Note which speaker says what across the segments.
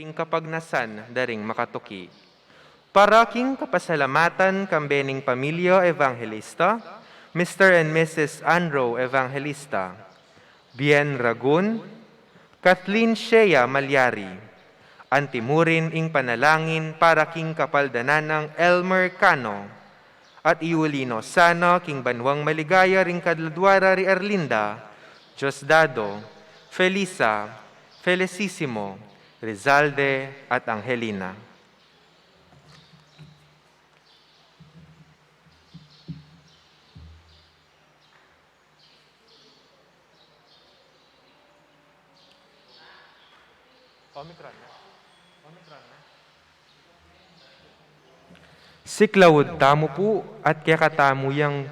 Speaker 1: ring kapagnasan daring makatuki. Para king kapasalamatan kambening pamilya Evangelista, Mr. and Mrs. Andrew Evangelista, Bien Ragun, Kathleen Shea Malyari, antimurin ing panalangin para king kapaldanan ng Elmer Cano, at iulino sana king banwang maligaya ring kadladwara ri Erlinda, Diosdado, Felisa, Felicissimo, Rizalde at Angelina. Siklawod tamo po at kakatamo yang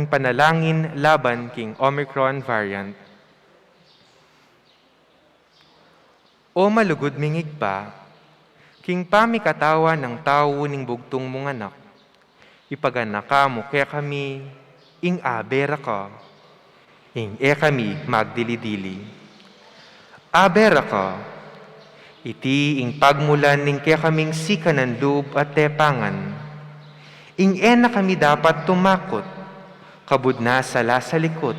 Speaker 1: panalangin laban king Omicron variant. O malugod mingig pa, king pamikatawa ng tao ning bugtong mong anak, ipaganaka mo kaya kami, ing abera ka, ing kami magdili-dili. Abera ka, iti ing pagmulan ning kaya kaming sika ng loob at tepangan. Ing na kami dapat tumakot, kabud na sala sa likot,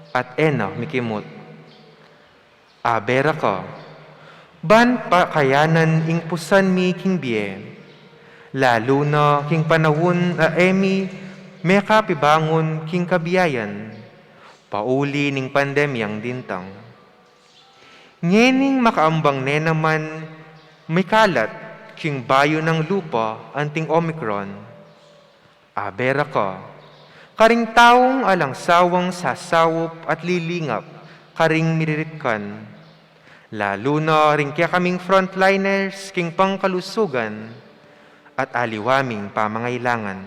Speaker 1: at mikimot. Abera ka, ban pa kayanan ing pusan mi king biye, lalo na king panahon may kapibangon king kabiyayan, pauli ning pandemyang dintang. Ngening makaambang ne naman may kalat king bayo ng lupa anting Omicron. Abera ka, karing taong alang sawang sasawop at lilingap, karing miriritkan. Lalo na rin kaya kaming frontliners king pangkalusugan at aliwaming pamangailangan.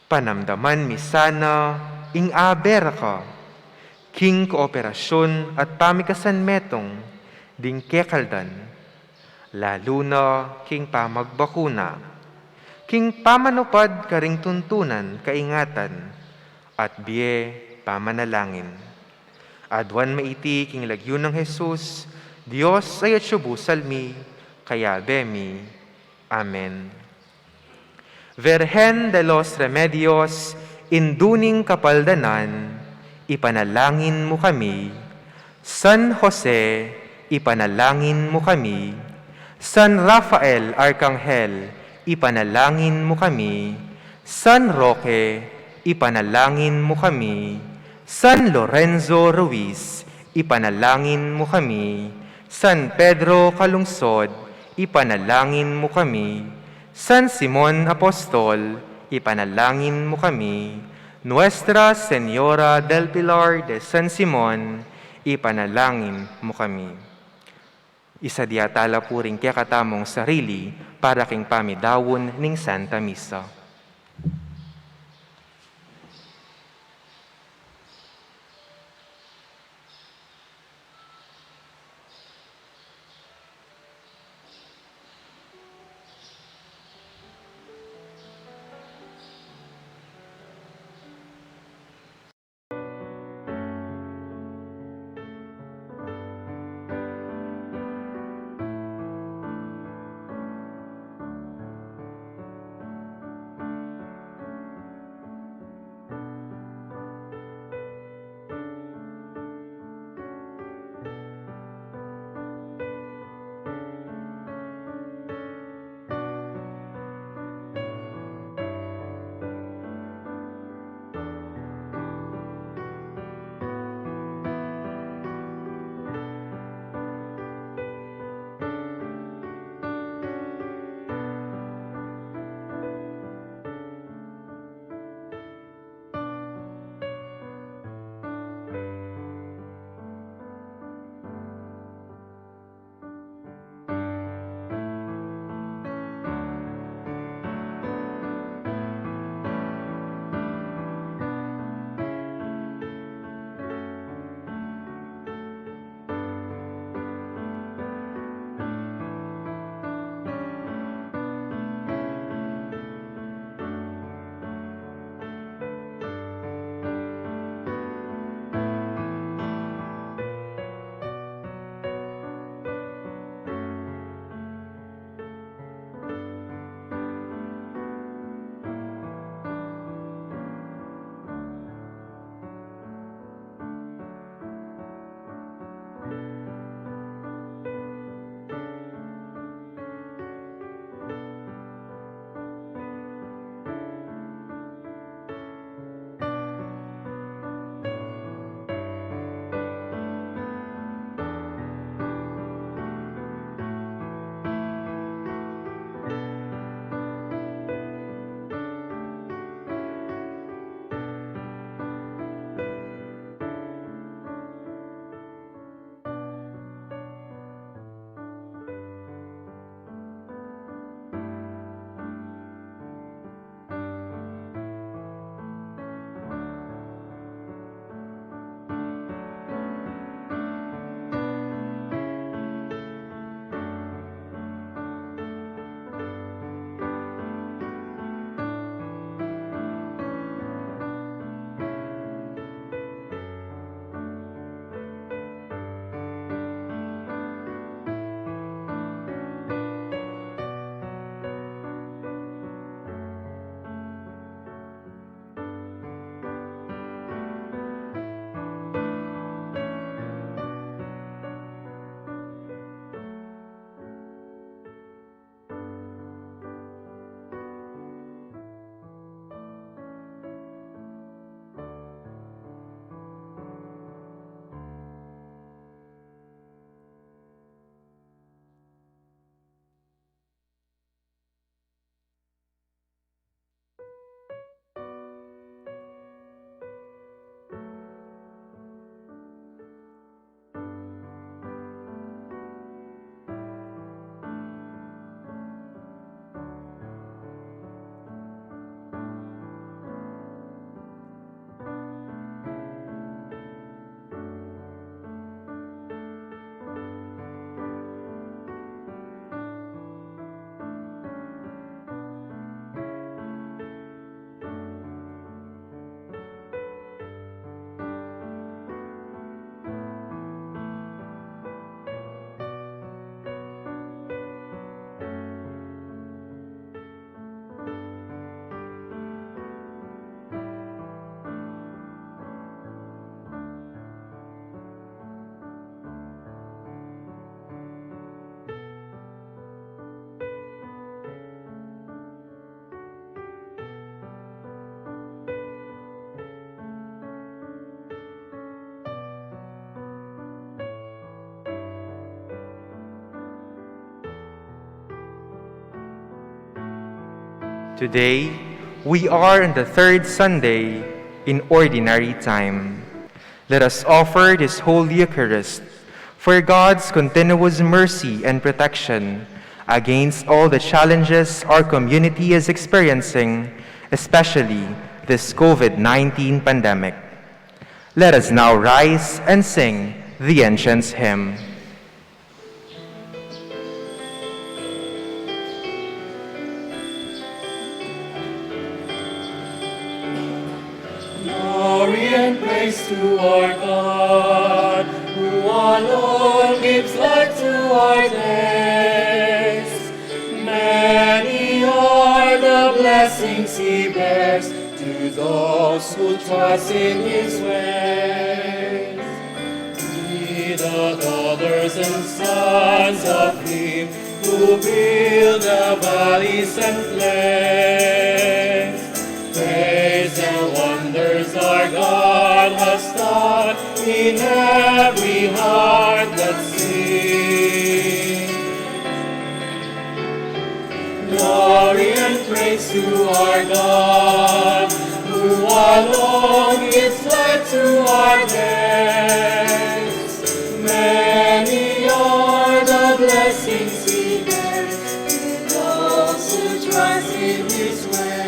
Speaker 1: Panamdaman mi sana ing abera ka, king kooperasyon at pamikasan metong ding kekaldan, lalo na king pamagbakuna, king pamanupad karing tuntunan kaingatan, at biye pamanalangin. Adwan maiti king lagyo ng Jesus, Diyos ay atsyubusalmi, kaya bemi. Amen. Virgen de los Remedios, induning kapaldanan, ipanalangin mo kami. San Jose, ipanalangin mo kami. San Rafael Arcangel, ipanalangin mo kami. San Roque, ipanalangin mo kami. San Lorenzo Ruiz, ipanalangin mo kami. San Pedro Calungsod, ipanalangin mo kami. San Simon Apostol, ipanalangin mo kami. Nuestra Señora del Pilar de San Simon, ipanalangin mo kami. Isa diatala po rin kaya katamong sarili para king pamidawon ning Santa Misa. Today, we are on the third Sunday in Ordinary Time. Let us offer this Holy Eucharist for God's continuous mercy and protection against all the challenges our community is experiencing, especially this COVID-19 pandemic. Let us now rise and sing the Ancients Hymn.
Speaker 2: Glory and praise to our God, who alone gives life to our days. Many are the blessings He bears to those who trust in His ways. We, the daughters and sons of Him, who build the valleys and plains, praise and wonders our God has done in every heart that sings. Glory and praise to our God, who alone gives life to our days. Many are the blessings He bears to those who trust in His ways.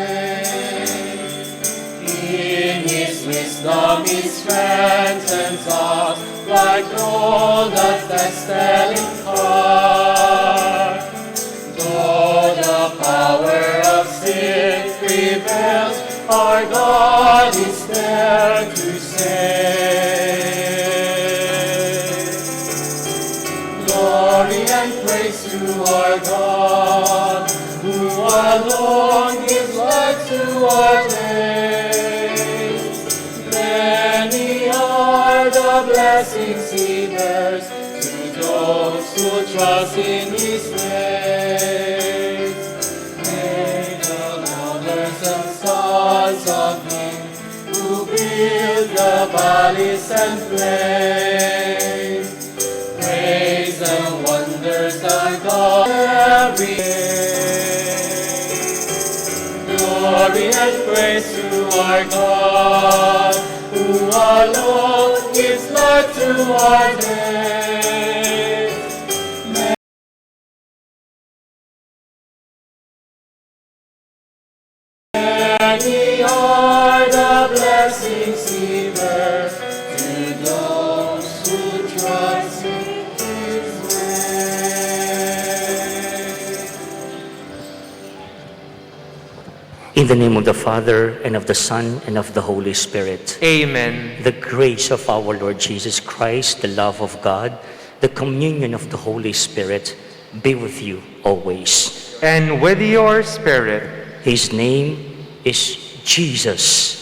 Speaker 2: In His wisdom He strengthens us like gold that tested in heart. Though the power of sin prevails, our God is there to save. Glory and praise to our God, who alone gives life to our days. Many are the blessings He bears to those who trust in His ways. May the daughters and sons of Him, who build the valleys and plains, praise and wonders our God every day. Glory and praise to our God, who alone gives life to our days. Many are the blessings He bears to those who trust in His ways.
Speaker 3: In the name of the Father, and of the Son, and of the Holy Spirit.
Speaker 1: Amen.
Speaker 3: The grace of our Lord Jesus Christ, the love of God, the communion of the Holy Spirit be with you always.
Speaker 1: And with your spirit,
Speaker 3: His name is Jesus,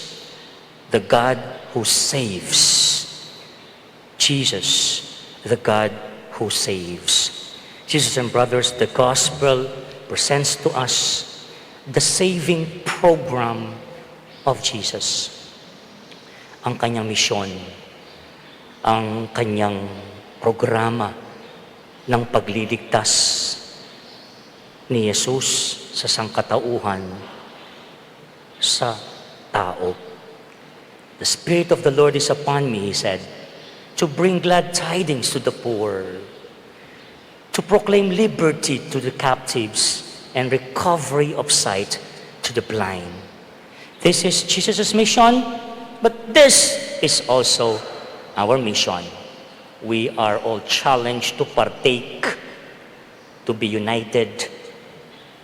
Speaker 3: the God who saves. Jesus, the God who saves. Sisters and brothers, the gospel presents to us the saving program of Jesus. Ang kanyang misyon, ang kanyang programa ng pagliligtas ni Jesus sa sangkatauhan sa tao. The Spirit of the Lord is upon me, He said, to bring glad tidings to the poor, to proclaim liberty to the captives and recovery of sight to the blind. This is Jesus' mission, but this is also our mission. We are all challenged to partake, to be united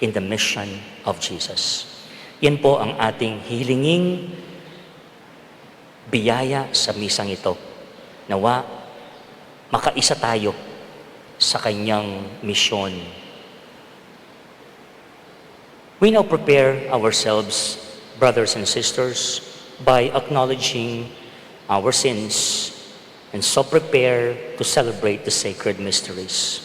Speaker 3: in the mission of Jesus. Yan po ang ating hilinging biyaya sa misang ito. Nawa, makaisa tayo sa kanyang misyon. We now prepare ourselves, brothers and sisters, by acknowledging our sins, and so prepare to celebrate the sacred mysteries.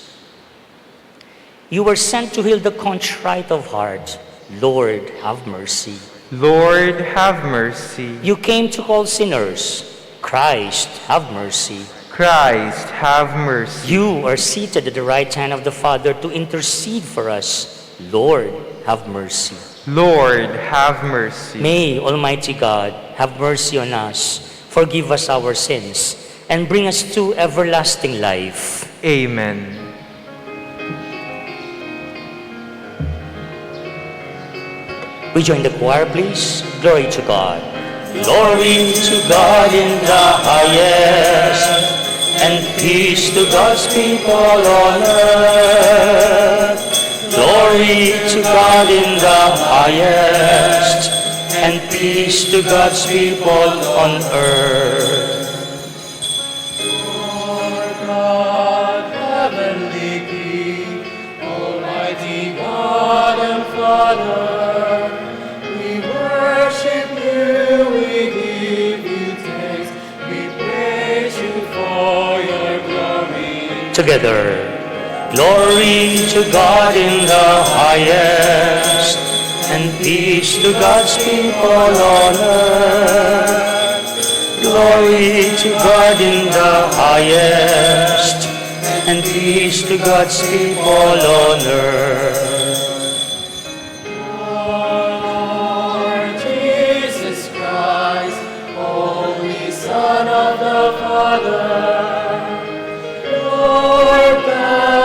Speaker 3: You were sent to heal the contrite of heart. Lord, have mercy.
Speaker 1: Lord, have mercy.
Speaker 3: You came to call sinners. Christ, have mercy.
Speaker 1: Christ, have mercy.
Speaker 3: You are seated at the right hand of the Father to intercede for us. Lord, have mercy.
Speaker 1: Lord, have mercy.
Speaker 3: May Almighty God have mercy on us, forgive us our sins, and bring us to everlasting life.
Speaker 1: Amen.
Speaker 3: We join the choir, please. Glory to God. Glory to God in the highest, and peace to God's people on earth. Glory to God in the highest, and peace to God's people on earth.
Speaker 2: Lord God, heavenly King, Almighty God and Father, we worship you, we give you thanks, we praise you for your glory.
Speaker 3: Together. Glory to God in the highest, and peace to God's people on earth. Glory to God in the highest, and peace to God's people on earth.
Speaker 2: Lord Jesus Christ, Holy Son of the Father, Lord God,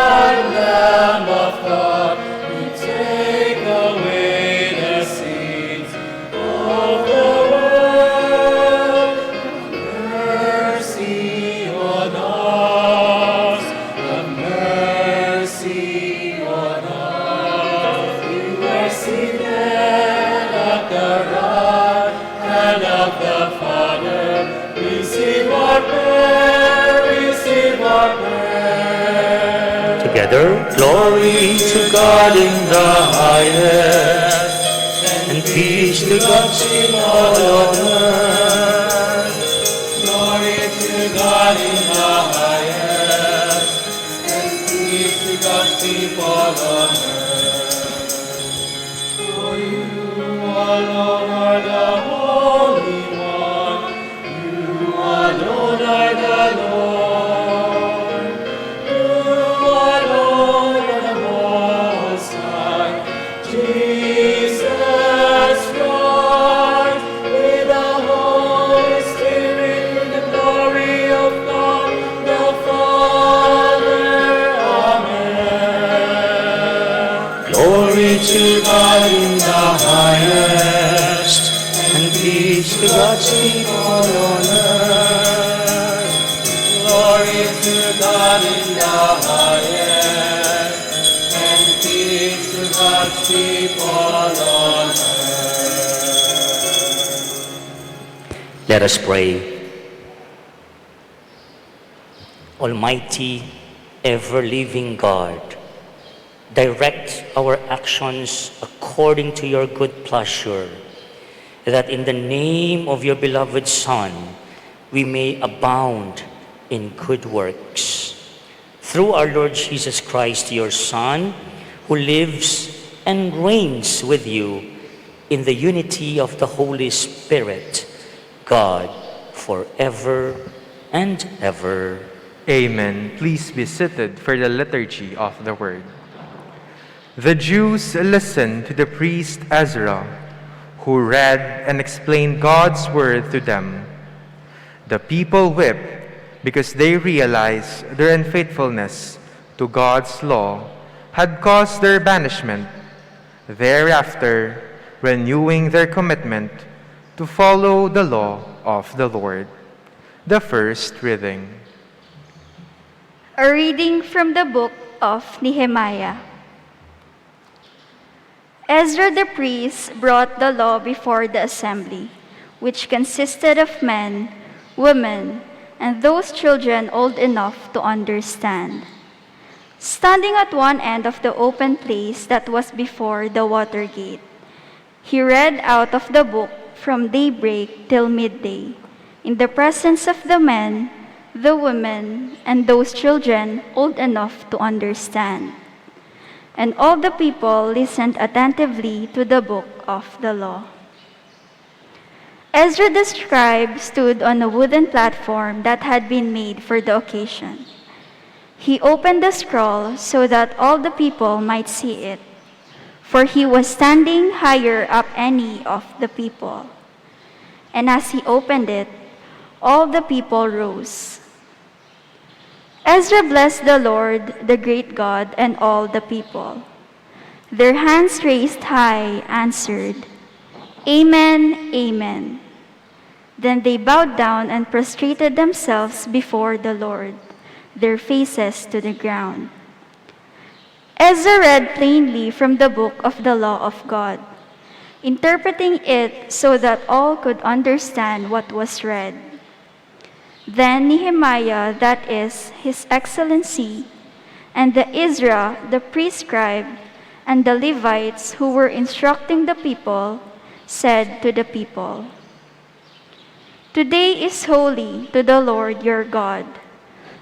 Speaker 2: Lamb of God, you take away the sins of the world. Have mercy on us. Have mercy on us. You are seated at the right hand of the Father. Receive our prayer. Receive our prayer.
Speaker 3: Together, glory to God in the highest, and peace to God's people on earth.
Speaker 2: Glory to God in the highest, and peace to God's people on earth. For you alone are the Holy One, you alone are the Lord, you alone are the Most High, Jesus Christ, with the Holy Spirit, in the glory of God the Father. Amen.
Speaker 3: Glory to God in the highest, and peace to God's people on earth.
Speaker 2: Glory to God in the highest, and peace to God's people on earth.
Speaker 3: Let us pray. Almighty, ever-living God, direct our actions according to your good pleasure, that in the name of your beloved Son, we may abound in good works. Through our Lord Jesus Christ, your Son, who lives and reigns with you in the unity of the Holy Spirit, God, forever and ever.
Speaker 1: Amen. Please be seated for the liturgy of the word. The Jews listened to the priest Ezra, who read and explained God's word to them. The people wept because they realized their unfaithfulness to God's law had caused their banishment, thereafter renewing their commitment to follow the law of the Lord. The first reading.
Speaker 4: A reading from the book of Nehemiah. Ezra the priest brought the law before the assembly, which consisted of men, women, and those children old enough to understand. Standing at one end of the open place that was before the water gate, he read out of the book from daybreak till midday, in the presence of the men, the women, and those children old enough to understand. And all the people listened attentively to the book of the law. Ezra the scribe stood on a wooden platform that had been made for the occasion. He opened the scroll so that all the people might see it. for he was standing higher up any of the people. And as he opened it, all the people rose. Ezra blessed the Lord, the great God, and all the people. Their hands raised high answered, Amen, Amen. Then they bowed down and prostrated themselves before the Lord, their faces to the ground. Ezra read plainly from the book of the law of God, interpreting it so that all could understand what was read. Then Nehemiah, that is, His Excellency, and the Ezra, the priest scribe, and the Levites who were instructing the people, said to the people, Today is holy to the Lord your God.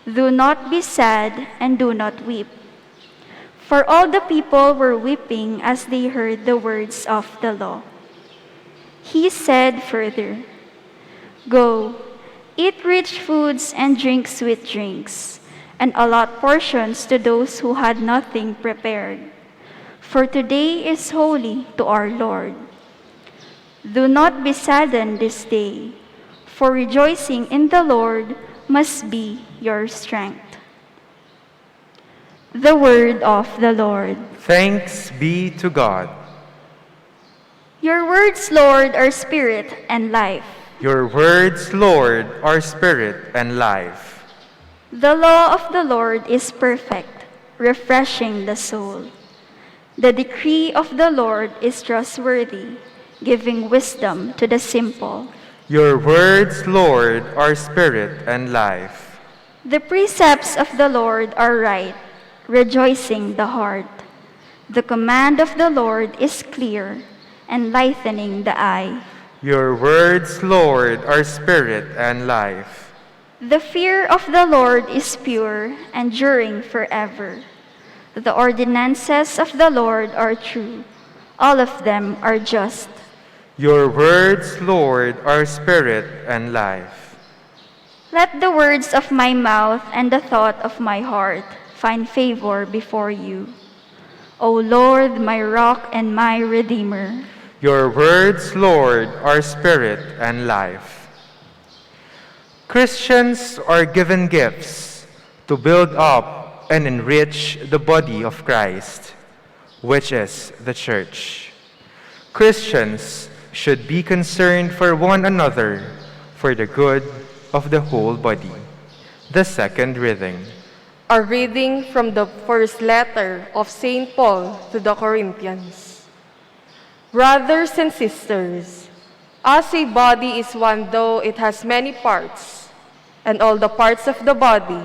Speaker 4: Do not be sad and do not weep. For all the people were weeping as they heard the words of the law. He said further, Go, eat rich foods and drink sweet drinks, and allot portions to those who had nothing prepared. For today is holy to our Lord. Do not be saddened this day, for rejoicing in the Lord must be your strength. The word of the Lord.
Speaker 1: Thanks be to God.
Speaker 4: Your words, Lord, are spirit and life.
Speaker 1: Your words, Lord, are spirit and life.
Speaker 4: The law of the Lord is perfect, refreshing the soul. The decree of the Lord is trustworthy, giving wisdom to the simple.
Speaker 1: Your words, Lord, are spirit and life.
Speaker 4: The precepts of the Lord are right, rejoicing the heart. The command of the Lord is clear, enlightening the eye.
Speaker 1: Your words, Lord, are spirit and life.
Speaker 4: The fear of the Lord is pure, enduring forever. The ordinances of the Lord are true, all of them are just.
Speaker 1: Your words, Lord, are spirit and life.
Speaker 4: Let the words of my mouth and the thought of my heart find favor before you, O Lord, my rock and my redeemer.
Speaker 1: Your words, Lord, are spirit and life. Christians are given gifts to build up and enrich the body of Christ, which is the church. Christians should be concerned for one another for the good of the whole body. The second reading.
Speaker 5: A reading from the first letter of St. Paul to the Corinthians. Brothers and sisters, as a body is one though it has many parts, and all the parts of the body,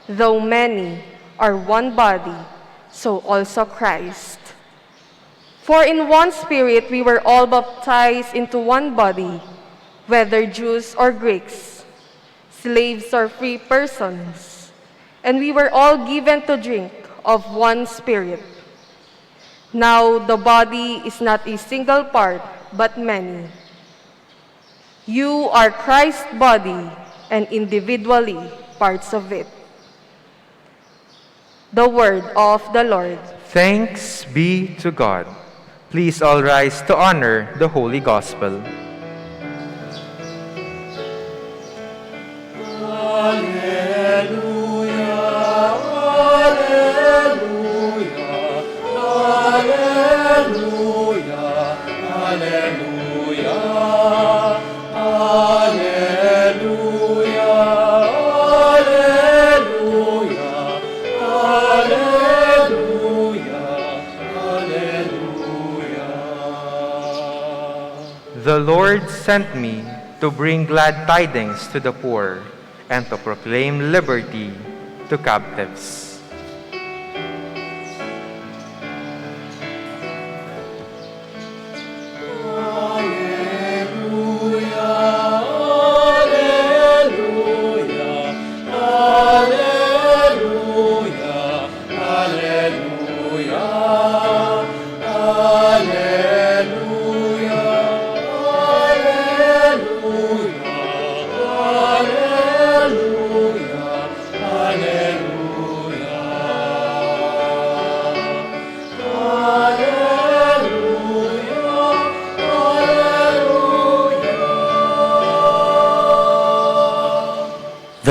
Speaker 5: though many, are one body, so also Christ. For in one Spirit we were all baptized into one body, whether Jews or Greeks, slaves or free persons, and we were all given to drink of one Spirit. Now the body is not a single part, but many. You are Christ's body, and individually parts of it. The word of the Lord.
Speaker 1: Thanks be to God. Please all rise to honor the Holy Gospel. The Lord sent me to bring glad tidings to the poor and to proclaim liberty to captives.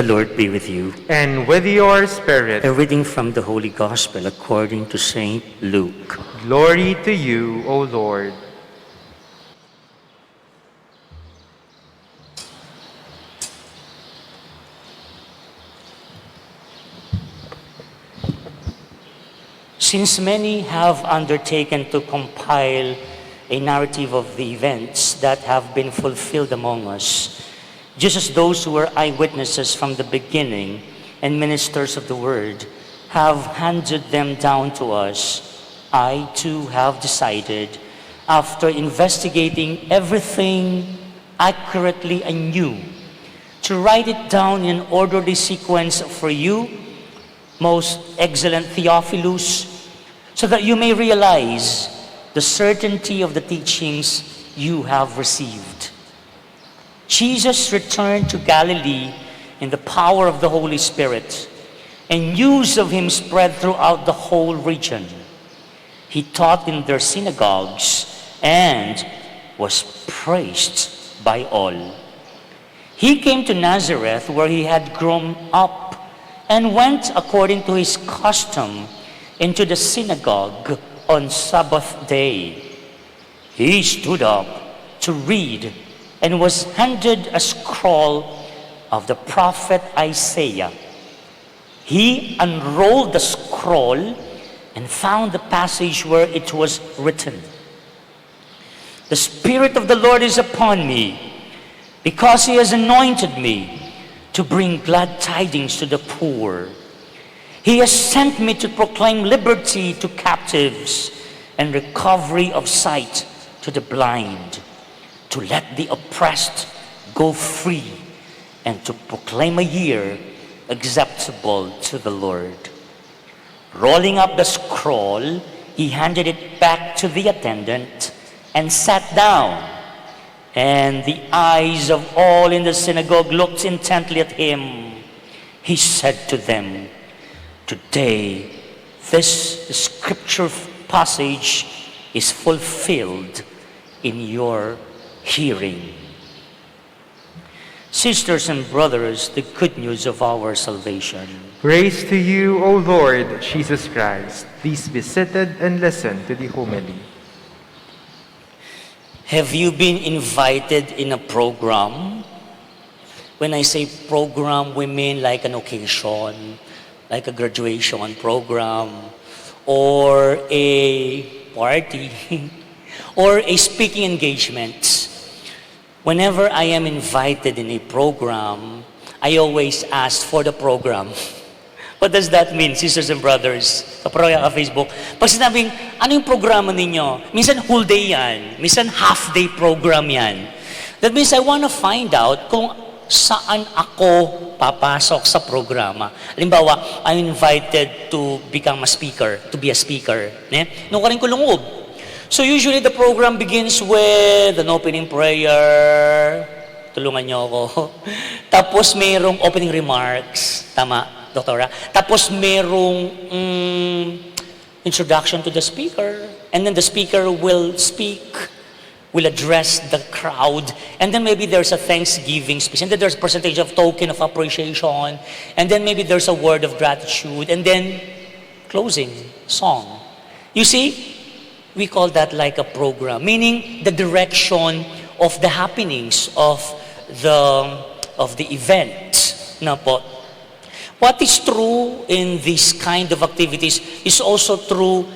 Speaker 3: The Lord be with you.
Speaker 1: And with your spirit,
Speaker 3: A reading from the Holy Gospel according to Saint Luke.
Speaker 1: glory to you, O Lord.
Speaker 3: Since many have undertaken to compile a narrative of the events that have been fulfilled among us, just as those who were eyewitnesses from the beginning and ministers of the word have handed them down to us, I too have decided, after investigating everything accurately anew, to write it down in orderly sequence for you, most excellent Theophilus, so that you may realize the certainty of the teachings you have received. Jesus returned to Galilee in the power of the Holy Spirit, and news of him spread throughout the whole region. He taught in their synagogues and was praised by all. He came to Nazareth, where he had grown up, and went according to his custom into the synagogue on Sabbath day. He stood up to read and was handed a scroll of the prophet Isaiah. He unrolled the scroll and found the passage where it was written, "The Spirit of the Lord is upon me, because he has anointed me to bring glad tidings to the poor. He has sent me to proclaim liberty to captives and recovery of sight to the blind, to let the oppressed go free, and to proclaim a year acceptable to the Lord." Rolling up the scroll, he handed it back to the attendant and sat down. And the eyes of all in the synagogue looked intently at him. He said to them, "Today, this scripture passage is fulfilled in your hearing." Sisters and brothers, the good news of our salvation.
Speaker 1: Praise to you, O Lord Jesus Christ. Please be seated and listen to the homily.
Speaker 3: Have you been invited in a program? When I say program, we mean like an occasion, like a graduation program, or a party, or a speaking engagement. Whenever I am invited in a program, I always ask for the program. What does that mean, sisters and brothers? Kaparoya ka Facebook. Pag sinabing, ano yung programa ninyo? Minsan whole day yan. Minsan half day program yan. That means I want to find out kung saan ako papasok sa programa. Halimbawa, I'm invited to become a speaker, to be a speaker. Nung ka rin kulungob. So usually the program begins with an opening prayer. Tulungan niyo ako. Tapos mayroong opening remarks. Tama, Doktora? Tapos merong introduction to the speaker. And then the speaker will speak, will address the crowd. And then maybe there's a Thanksgiving speech. And then there's a presentation of token of appreciation. And then maybe there's a word of gratitude. And then closing song. You see, we call that like a program. Meaning the direction of the happenings of the event. Na po. What is true in this kind of activities is also true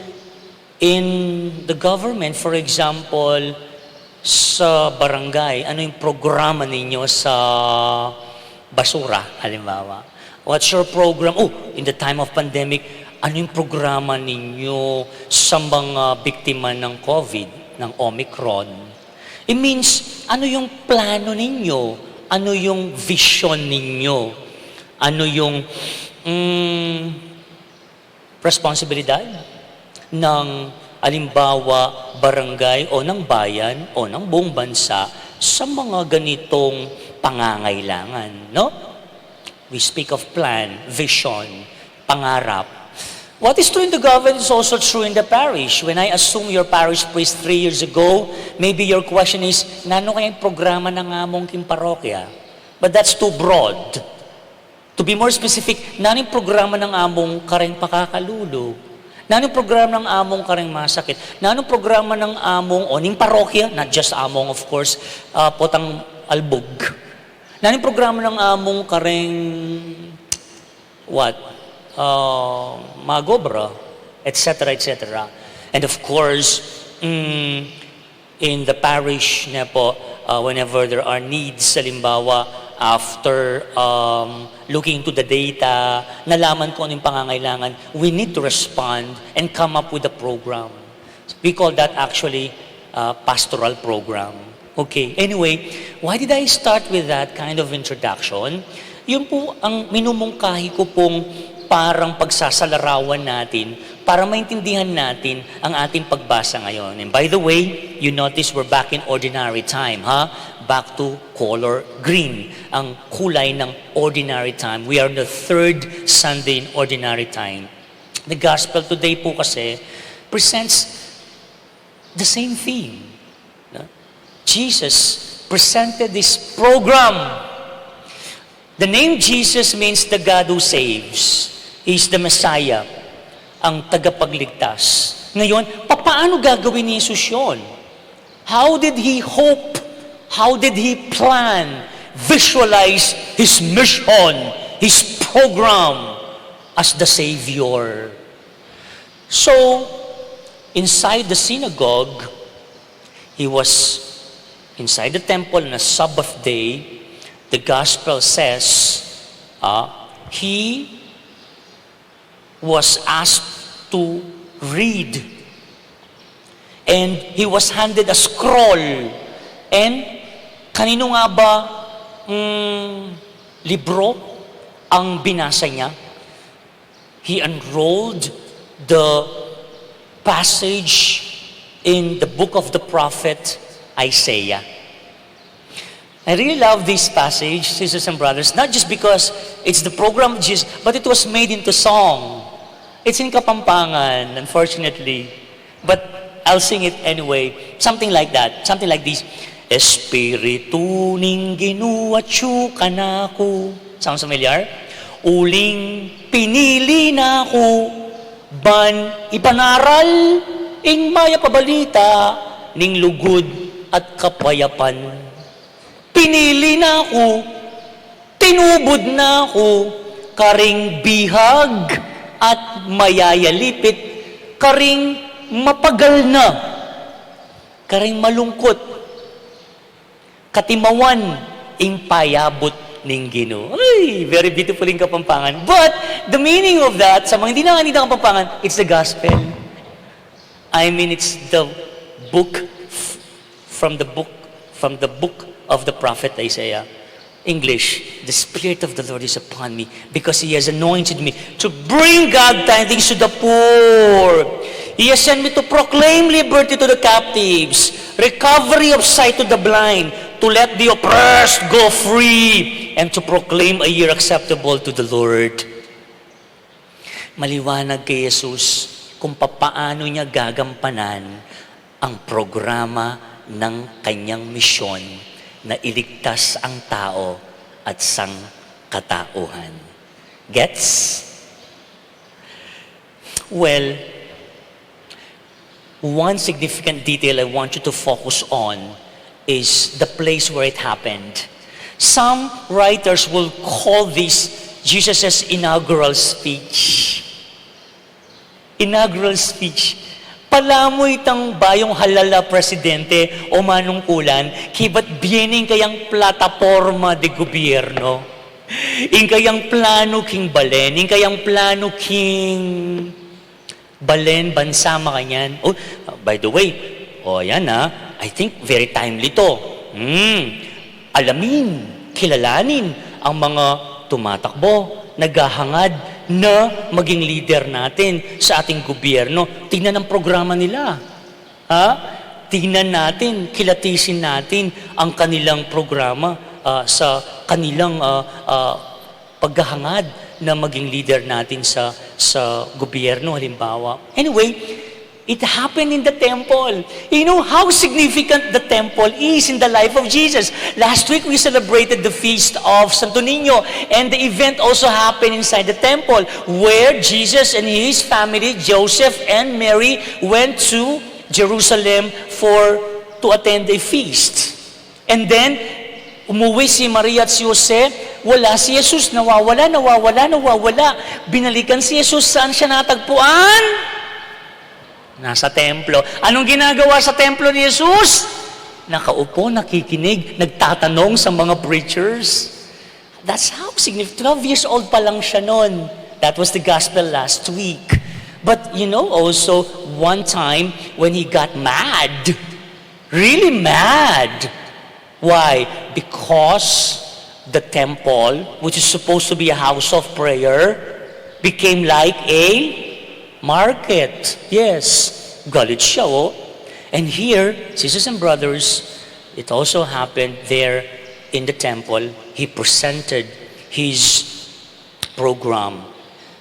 Speaker 3: in the government. For example, sa barangay, ano yung programa ninyo sa basura, halimbawa? What's your program? Oh, in the time of pandemic, ano yung programa ninyo sa mga biktima ng COVID, ng Omicron? It means, ano yung plano ninyo? Ano yung vision ninyo? Ano yung responsibilidad ng alimbawa barangay o ng bayan o ng buong bansa sa mga ganitong pangangailangan, no? We speak of plan, vision, pangarap. What is true in the government is also true in the parish. When I assume your parish priest 3 years ago, maybe your question is, nano kayang programa ng among kim parokya? But that's too broad. To be more specific, naning programa ng among kareng pakakalulog. Naning programa ng among kareng masakit. Naning programa ng among oning parokya, not just among of course, potang albog. Naning programa ng among kareng what? Magobra, etc., etc. And of course, in the parish na po, whenever there are needs, halimbawa, after looking into the data, nalaman ko ano yung pangangailangan, we need to respond and come up with a program. We call that actually pastoral program. Okay, anyway, why did I start with that kind of introduction? Yun po ang minumungkahi ko pong parang pagsasalarawan natin para maintindihan natin ang ating pagbasa ngayon. And by the way, you notice we're back in ordinary time, ha? Back to color green, ang kulay ng ordinary time. We are on the third Sunday in ordinary time. The gospel today po kasi presents the same theme. No? Jesus presented this program. The name Jesus means the God who saves. He's the Messiah, ang tagapagligtas. Ngayon, paano gagawin ni Jesus yun? How did He hope? How did He plan, visualize His mission, His program as the Savior? So, inside the synagogue, He was inside the temple on a Sabbath day. The Gospel says, He was asked to read. And He was handed a scroll. And kanino nga ba libro ang binasa niya? He unrolled the passage in the book of the prophet Isaiah. I really love this passage, sisters and brothers, not just because it's the program of Jesus, but it was made into song. It's in Kapampangan, unfortunately. But I'll sing it anyway. Something like that. Something like this. Espiritu ning ginuwatsu kanako. Sounds familiar? Uling pinili na ko. Ban ipanaral ing maya pabalita ning lugod at kapayapan. Pinili na ko. Tinubod na ko. Karing bihag at mayayalipit, karing mapagal na, karing malungkot, katimawan, ing payabot ning Ginoo. Ay, very beautiful in Kapampangan. But, the meaning of that, sa mga hindi nanganid ng Kapampangan, it's the gospel. I mean, it's the book, from the book of the prophet Isaiah. English, the Spirit of the Lord is upon me because He has anointed me to bring God tidings to the poor. He has sent me to proclaim liberty to the captives, recovery of sight to the blind, to let the oppressed go free, and to proclaim a year acceptable to the Lord. Maliwanag kay Jesus kung papaano niya gagampanan ang programa ng kanyang misyon na iligtas ang tao at sangkatauhan. Gets? Well, one significant detail I want you to focus on is the place where it happened. Some writers will call this Jesus' inaugural speech. Inaugural speech. Palamoy tang bayong halala presidente o manungkulan, kibat biening kayang plataforma de gobierno. In kayang plano king balen, in kayang plano king balen, bansa makanyan. Oh, by the way, ayan I think very timely to. Alamin, kilalanin ang mga tumatakbo, naghahangad na maging leader natin sa ating gobyerno. Tingnan ang programa nila. Tingnan natin, kilatisin natin ang kanilang programa sa kanilang paghahangad na maging leader natin sa gobyerno, halimbawa. Anyway, It happened in the temple. You know how significant the temple is in the life of Jesus. Last week, we celebrated the feast of Santo Niño, and the event also happened inside the temple, where Jesus and his family, Joseph and Mary, went to Jerusalem to attend a feast. And then, umuwi si Maria at si Jose, wala si Jesus, nawawala. Binalikan si Jesus, saan siya natagpuan? Nasa templo. Anong ginagawa sa templo ni Jesus? Nakaupo, nakikinig, nagtatanong sa mga preachers. That's how significant. 12 years old pa lang siya noon. That was the gospel last week. But you know also, one time when he got mad, really mad. Why? Because the temple, which is supposed to be a house of prayer, became like a market. Yes. Galit siya, oh. And here, sisters and brothers, it also happened there in the temple. He presented his program.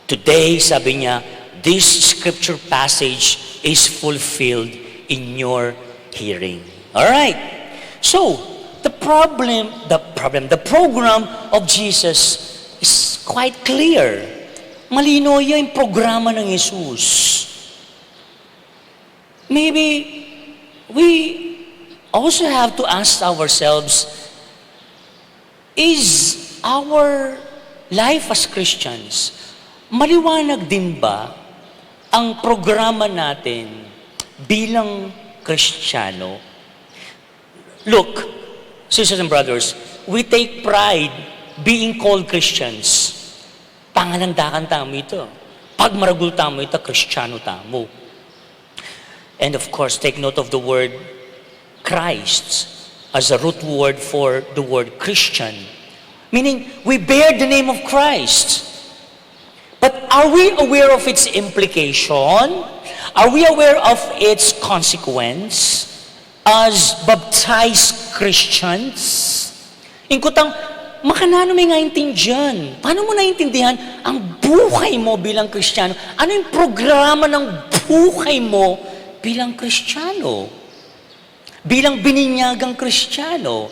Speaker 3: Today, sabi niya, this scripture passage is fulfilled in your hearing. All right. So, the program of Jesus is quite clear. Malino yung programa ng Jesus. Maybe we also have to ask ourselves, is our life as Christians, maliwanag din ba ang programa natin bilang Kristiyano? Look, sisters and brothers, we take pride being called Christians. Pangalandakan tamo ito. Pag maragul tamo ito, Kristiyano tamo. And of course, take note of the word Christ as a root word for the word Christian. Meaning, we bear the name of Christ. But are we aware of its implication? Are we aware of its consequence as baptized Christians? Ingkutang, makanano may naintindihan? Paano mo naintindihan ang buhay mo bilang Kristiyano? Ano yung programa ng buhay mo bilang Kristiyano? Bilang bininyagang Kristiyano?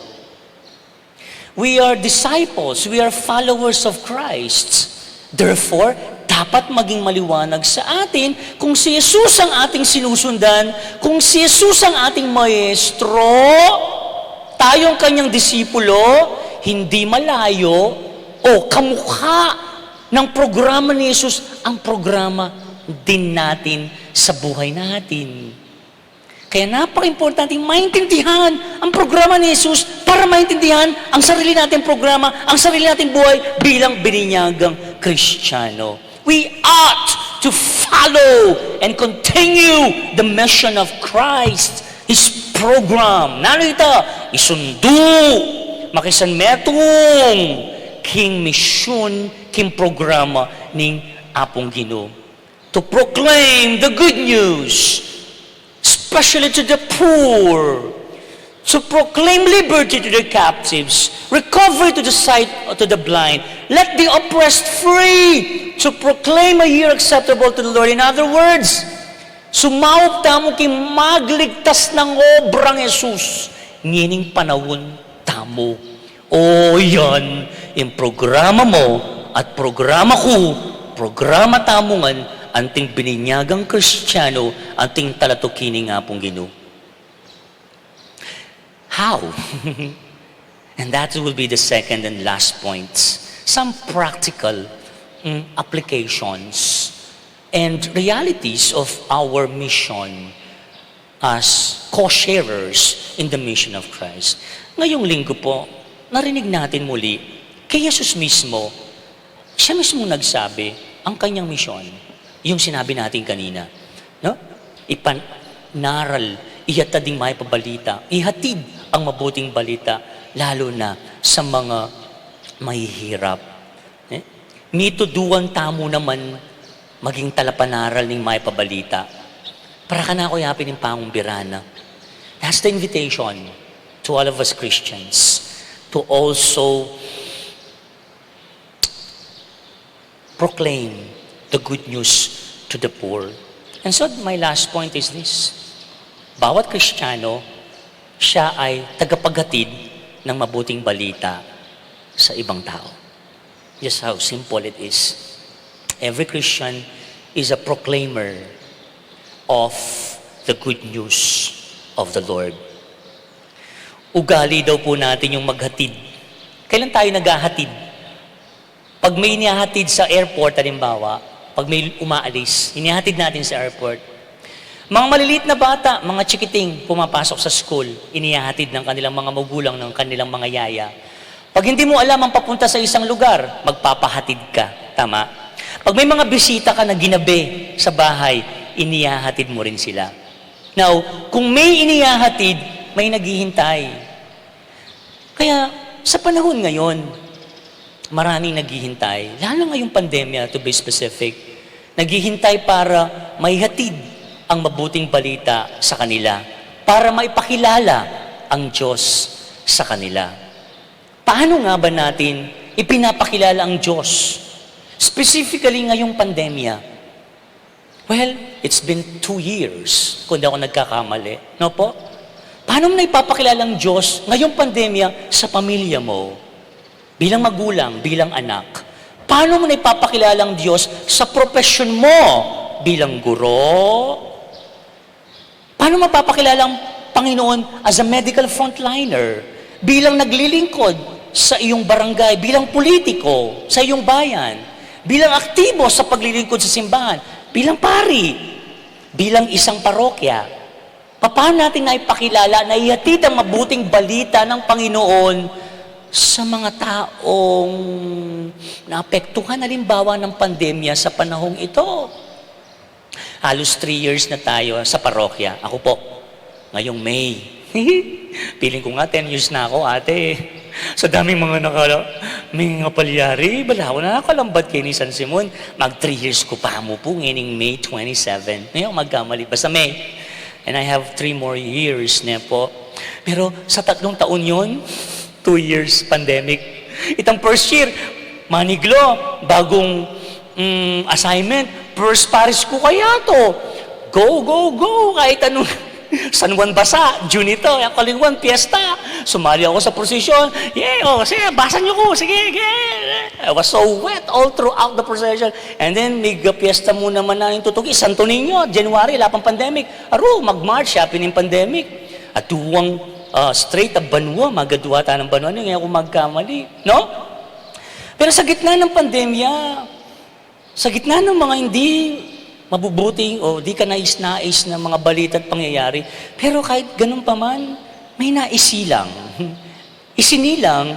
Speaker 3: We are disciples. We are followers of Christ. Therefore, dapat maging maliwanag sa atin kung si Jesus ang ating sinusundan, kung si Jesus ang ating maestro, tayong kanyang disipulo, hindi malayo o kamukha ng programa ni Jesus ang programa din natin sa buhay natin. Kaya napaka-importante maintindihan ang programa ni Jesus para maintindihan ang sarili nating programa, ang sarili nating buhay bilang bininyagang Kristiyano. We ought to follow and continue the mission of Christ, His program. Nano ito? Isundo makisan metong king mission, king programa ning Apong Ginoo. To proclaim the good news, especially to the poor, to proclaim liberty to the captives, recovery to the sight to the blind, let the oppressed free, to proclaim a year acceptable to the Lord. In other words, sumawag tamo kay magligtas ng obrang Jesus, ngining panawon tamo. O yan, yung programa mo at programa ko, programa tamungan, anting bininyagang Kristiyano, anting talatukining nga pong Ginoo. How? And that will be the second and last point. Some practical applications and realities of our mission as co-sharers in the mission of Christ. Ngayong linggo po, narinig natin muli, kay Jesus mismo, siya mismo nagsabi, ang kanyang misyon, yung sinabi natin kanina, no? Ipanaral, ihatid ding may pabalita, ihatid ang mabuting balita, lalo na sa mga mahihirap. Mituduan tamo naman maging talapanaral ng may pabalita. Para ka na ako yapin ng pangumbirana. That's the invitation to all of us Christians to also proclaim the good news to the poor. And so my last point is this. Bawat Kristiyano, siya ay tagapaghatid ng mabuting balita sa ibang tao. Just how simple it is. Every Christian is a proclaimer of the good news of the Lord. Ugali daw po natin yung maghatid. Kailan tayo naghahatid? Pag may inihahatid sa airport, halimbawa, pag may umaalis, inihahatid natin sa airport. Mga maliliit na bata, mga chikiting, pumapasok sa school, inihahatid ng kanilang mga magulang, ng kanilang mga yaya. Pag hindi mo alam ang papunta sa isang lugar, magpapahatid ka. Tama? Pag may mga bisita ka na ginabi sa bahay, inihahatid mo rin sila. Now, kung may inihahatid, may naghihintay. Kaya, sa panahon ngayon, maraming naghihintay, lalo ngayong pandemya, to be specific, naghihintay para maihatid ang mabuting balita sa kanila, para maipakilala ang Diyos sa kanila. Paano nga ba natin ipinapakilala ang Diyos? Specifically ngayong pandemya. Well, it's been 2 years, kung di ako nagkakamali. No po? Paano mo na ipapakilala ang Diyos ngayong pandemya sa pamilya mo? Bilang magulang, bilang anak. Paano mo na ipapakilala ang Diyos sa profesyon mo? Bilang guro? Paano mapapakilala ang Panginoon as a medical frontliner? Bilang naglilingkod sa iyong barangay, bilang politiko sa iyong bayan, bilang aktibo sa paglilingkod sa simbahan, bilang pari, bilang isang parokya. Paano natin na ipakilala na ihatid ang mabuting balita ng Panginoon sa mga taong naapektuhan halimbawa ng pandemya sa panahong ito? Halos 3 years na tayo sa parokya. Ako po, ngayong May. Piling ko nga 10 years na ako, ate. Sa daming mga may mga palyari, balaw na nakalambad kay ni San Simon. Mag 3 years ko pa mo po, ngayon May 27. Ngayon magkamali pa sa May. And I have 3 more years na po. Pero sa 3 taon yon, 2 years pandemic. Itang first year, maniglo, bagong assignment, first Paris ko kaya to. Go, go, go, kahit anong San Juan basa, June ito, Kalingwan, piyesta. Sumali ako sa procession. Yeah, oh, sige, basan niyo ko, sige, yeah. I was so wet all throughout the procession. And then, piyesta mo naman na yung tutugi. Santo Niño, January, wala pang pandemic. Aro, mag-March, happy ng pandemic. At duwang straight a Banwa, magadwa tayo ng Banwa, ngayon ako magkamali. No? Pero sa gitna ng pandemya, sa gitna ng mga hindi mabubuting o di ka nais-nais na mga balita at pangyayari, pero kahit ganun pa man, may naisilang. Isinilang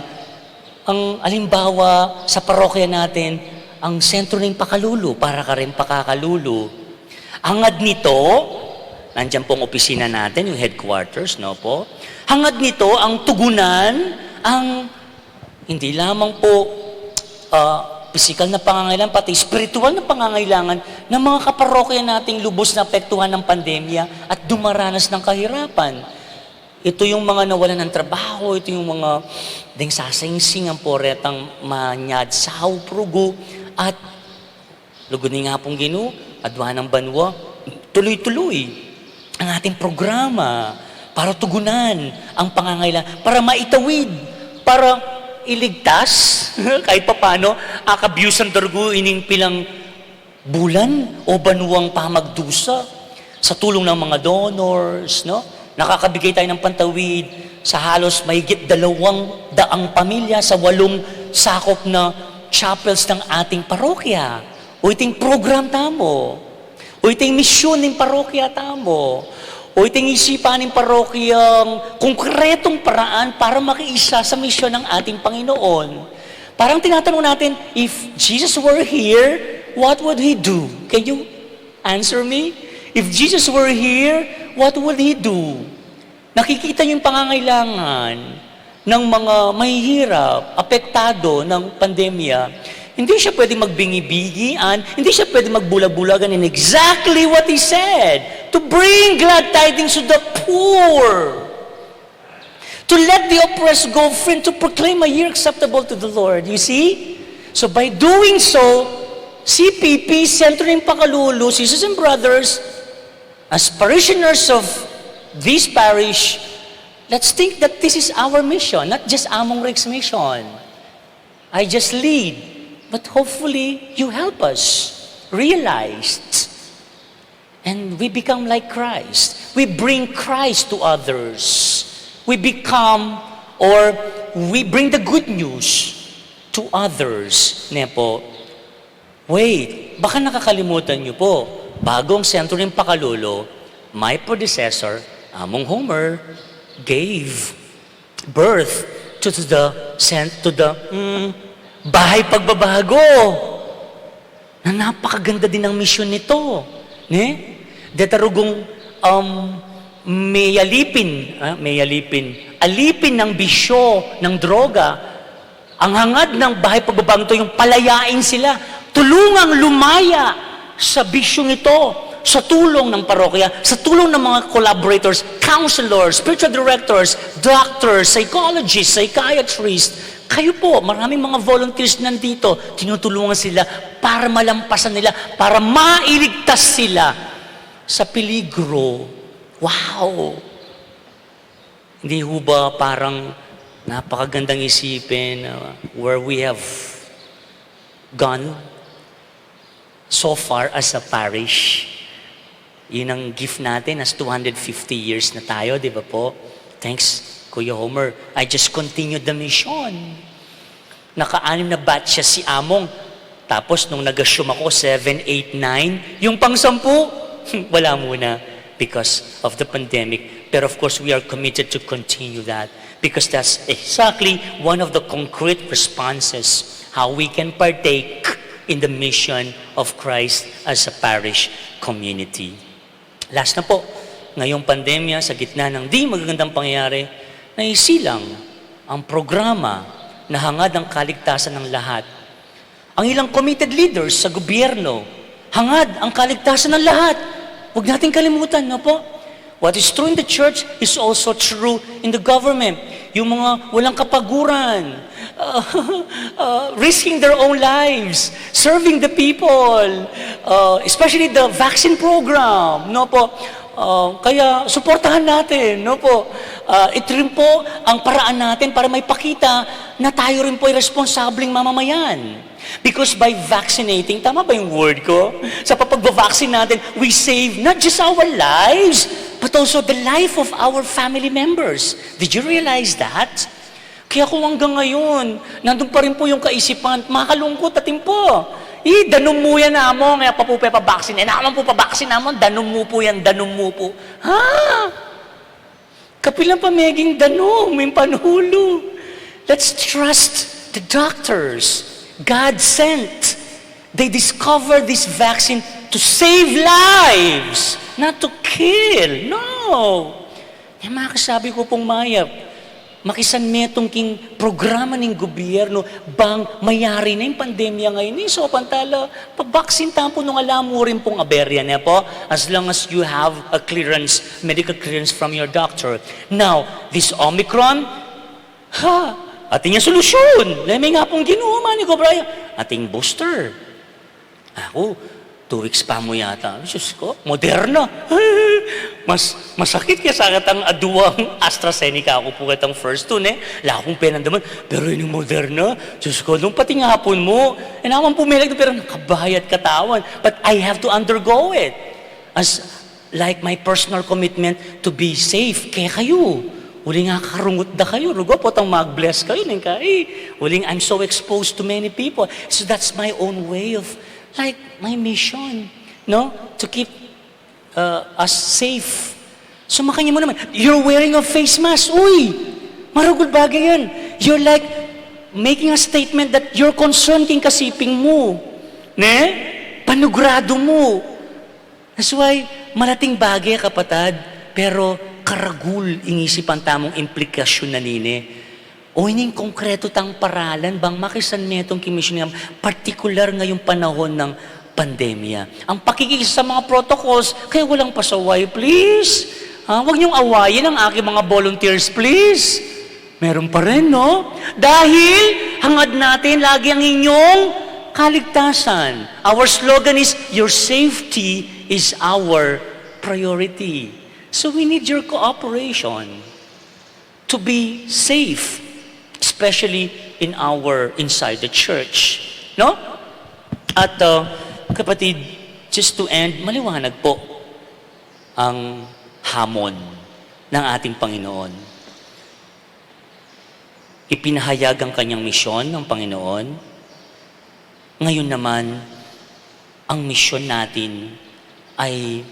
Speaker 3: ang alimbawa sa parokya natin, ang sentro ng pakalulu, para ka rin pakakalulu. Hangad nito, nandiyan pong opisina natin, yung headquarters, no po? Hangad nito, ang tugunan, ang hindi lamang po physical na pangangailangan, pati spiritual na pangangailangan ng mga kaparokya nating lubos na apektuhan ng pandemya at dumaranas ng kahirapan. Ito yung mga nawalan ng trabaho, ito yung mga ding sasing-sing ang poretang manyad saw prugo at lugod ni nga pong Ginoo, adwa ng Banwa, tuloy-tuloy ang ating programa para tugunan ang pangangailangan, para maitawid, para iligtas, kahit papano, akabuse ang dargo ining pilang bulan o banwang pamagdusa sa tulong ng mga donors, no? Nakakabigay tayo ng pantawid sa halos mahigit 200 pamilya sa 8 sakop na chapels ng ating parokya. O iting program tamo. O iting misyon ng parokya tamo. O iting isipan ng parokyang konkretong paraan para makiisa sa misyon ng ating Panginoon. Parang tinatanong natin, if Jesus were here, what would He do? Can you answer me? If Jesus were here, what would He do? Nakikita yung pangangailangan ng mga mahihirap, apektado ng pandemya. Hindi siya pwede magbingi-bigian, hindi siya pwede magbulag-bulagan in exactly what He said. To bring glad tidings to the poor. To let the oppressed go free, to proclaim a year acceptable to the Lord. You see? So by doing so, CPP, Sentro ng Pakalulu, sisters and brothers, As parishioners of this parish, let's think that this is our mission, not just Among Ric's mission. I just lead, but hopefully you help us realize. And we become like Christ. We bring Christ to others. We become, or we bring the good news to others. Nepo, wait, baka nakakalimutan niyo po, bagong sentro ng Pakalolo, my predecessor, Among Homer, gave birth to the bahay pagbabago. Na napakaganda din ng mission nito. Ne? Detarugong alipin ng bisyo, ng droga. Ang hangad ng bahay pagbabago ito, yung palayain sila, tulungang lumaya sa bisyong ito, sa tulong ng parokya, sa tulong ng mga collaborators, counselors, spiritual directors, doctors, psychologists, psychiatrists. Kayo po, maraming mga volunteers nandito, tinutulungan sila para malampasan nila, para mailigtas sila sa peligro. Wow! Hindi ho ba parang napakagandang isipin where we have gone so far as a parish? Yun ang gift natin as 250 years na tayo, di ba po? Thanks, Kuya Homer. I just continued the mission. Naka-anim na batch siya si Among. Tapos nung nag-assume ako, 7, 8, 9, yung pang-10, wala muna because of the pandemic. Pero of course, we are committed to continue that because that's exactly one of the concrete responses how we can partake in the mission of Christ as a parish community. Last na po, ngayong pandemya, sa gitna ng di magagandang pangyayari, naisilang ang programa na hangad ang kaligtasan ng lahat. Ang ilang committed leaders sa gobyerno, hangad ang kaligtasan ng lahat. Huwag natin kalimutan, no po? What is true in the church is also true in the government. Yung mga walang kapaguran, risking their own lives, serving the people, especially the vaccine program, no po? Kaya suportahan natin, no po? Ito rin po ang paraan natin para may pakita na tayo rin po ay responsableng mamamayan. Because by vaccinating, tama ba yung word ko? Sa pagpag-vaccine natin, we save not just our lives, but also the life of our family members. Did you realize that? Kaya kung hanggang ngayon, nandun pa rin po yung kaisipan, makalungkot atin po. Danom mo yan namon, kaya pa po pa-vaccine. Naman po pa-vaccine namon, danom mo po yan, danom mo po. Ha? Kapilang pameging danom, may panhulo. Let's trust the doctors. God sent. They discovered this vaccine to save lives, not to kill. No. Yung mga kasabi ko pong mayap, makisan metong king programa ng gobyerno bang mayari na yung pandemya ngayon. So, pantala, pag-vaccine tampo nung alam mo rin pong aberya niya po, as long as you have a clearance, medical clearance from your doctor. Now, this Omicron, ating yung solusyon. May nga pong ginuha ni Brian. Ating booster. Ako, 2 weeks pa mo yata. Diyos ko, Moderna. Masakit kaya sa katang aduang AstraZeneca. Ako po katang first one Wala akong penandaman. Pero yun yung Moderna. Diyos ko, nung pati nga hapon mo. Naman pumilag pero nakabayat katawan. But I have to undergo it. As like my personal commitment to be safe. Kaya kayo. Uling nga karungot da kayo. Rugo po tang mag-bless kayo. Uling I'm so exposed to many people. So that's my own way of, like, my mission. No? To keep us safe. So makanya mo naman, you're wearing a face mask. Uy! Marugod bagay yan. You're like making a statement that you're concerned king kasiping mo. Ne? Panugrado mo. That's why, malating bagay kapatad, pero karagul ingisipan tamong implikasyon na nini. O ining konkreto tang paralan bang makisan metong kimisyon nga partikular ngayong panahon ng pandemya. Ang pakikisa sa mga protocols, kaya walang pasaway, please. Huwag niyong awayin ang aking mga volunteers, please. Meron pa rin, no? Dahil hangad natin lagi ang inyong kaligtasan. Our slogan is, your safety is our priority. So we need your cooperation to be safe, especially inside the church. No? At kapatid, just to end, maliwanag po ang hamon ng ating Panginoon. Ipinahayag ang kanyang misyon ng Panginoon. Ngayon naman, ang misyon natin ay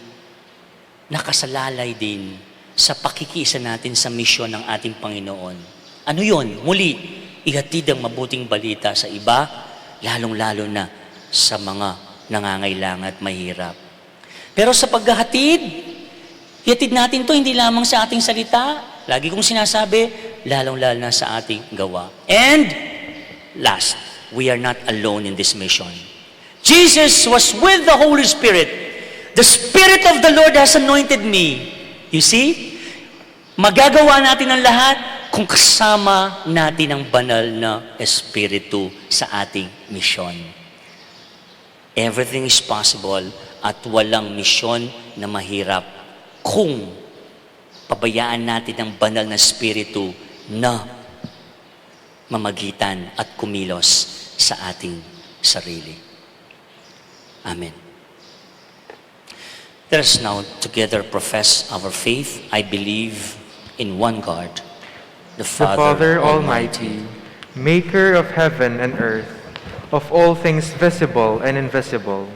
Speaker 3: nakasalalay din sa pakikiisa natin sa misyon ng ating Panginoon. Ano yon? Muli, ihatid ang mabuting balita sa iba, lalong-lalo na sa mga nangangailangan at mahirap. Pero sa paghahatid, ihatid natin to hindi lamang sa ating salita, lagi kong sinasabi, lalong-lalo na sa ating gawa. And last, we are not alone in this mission. Jesus was with the Holy Spirit. The Spirit of the Lord has anointed me. You see? Magagawa natin ang lahat kung kasama natin ang banal na Espiritu sa ating misyon. Everything is possible at walang misyon na mahirap kung pabayaan natin ang banal na Espiritu na mamagitan at kumilos sa ating sarili. Amen. Let us now together profess our faith. I believe in one God, the
Speaker 1: The
Speaker 3: Father,
Speaker 1: Father Almighty, maker of heaven and earth, of all things visible and invisible.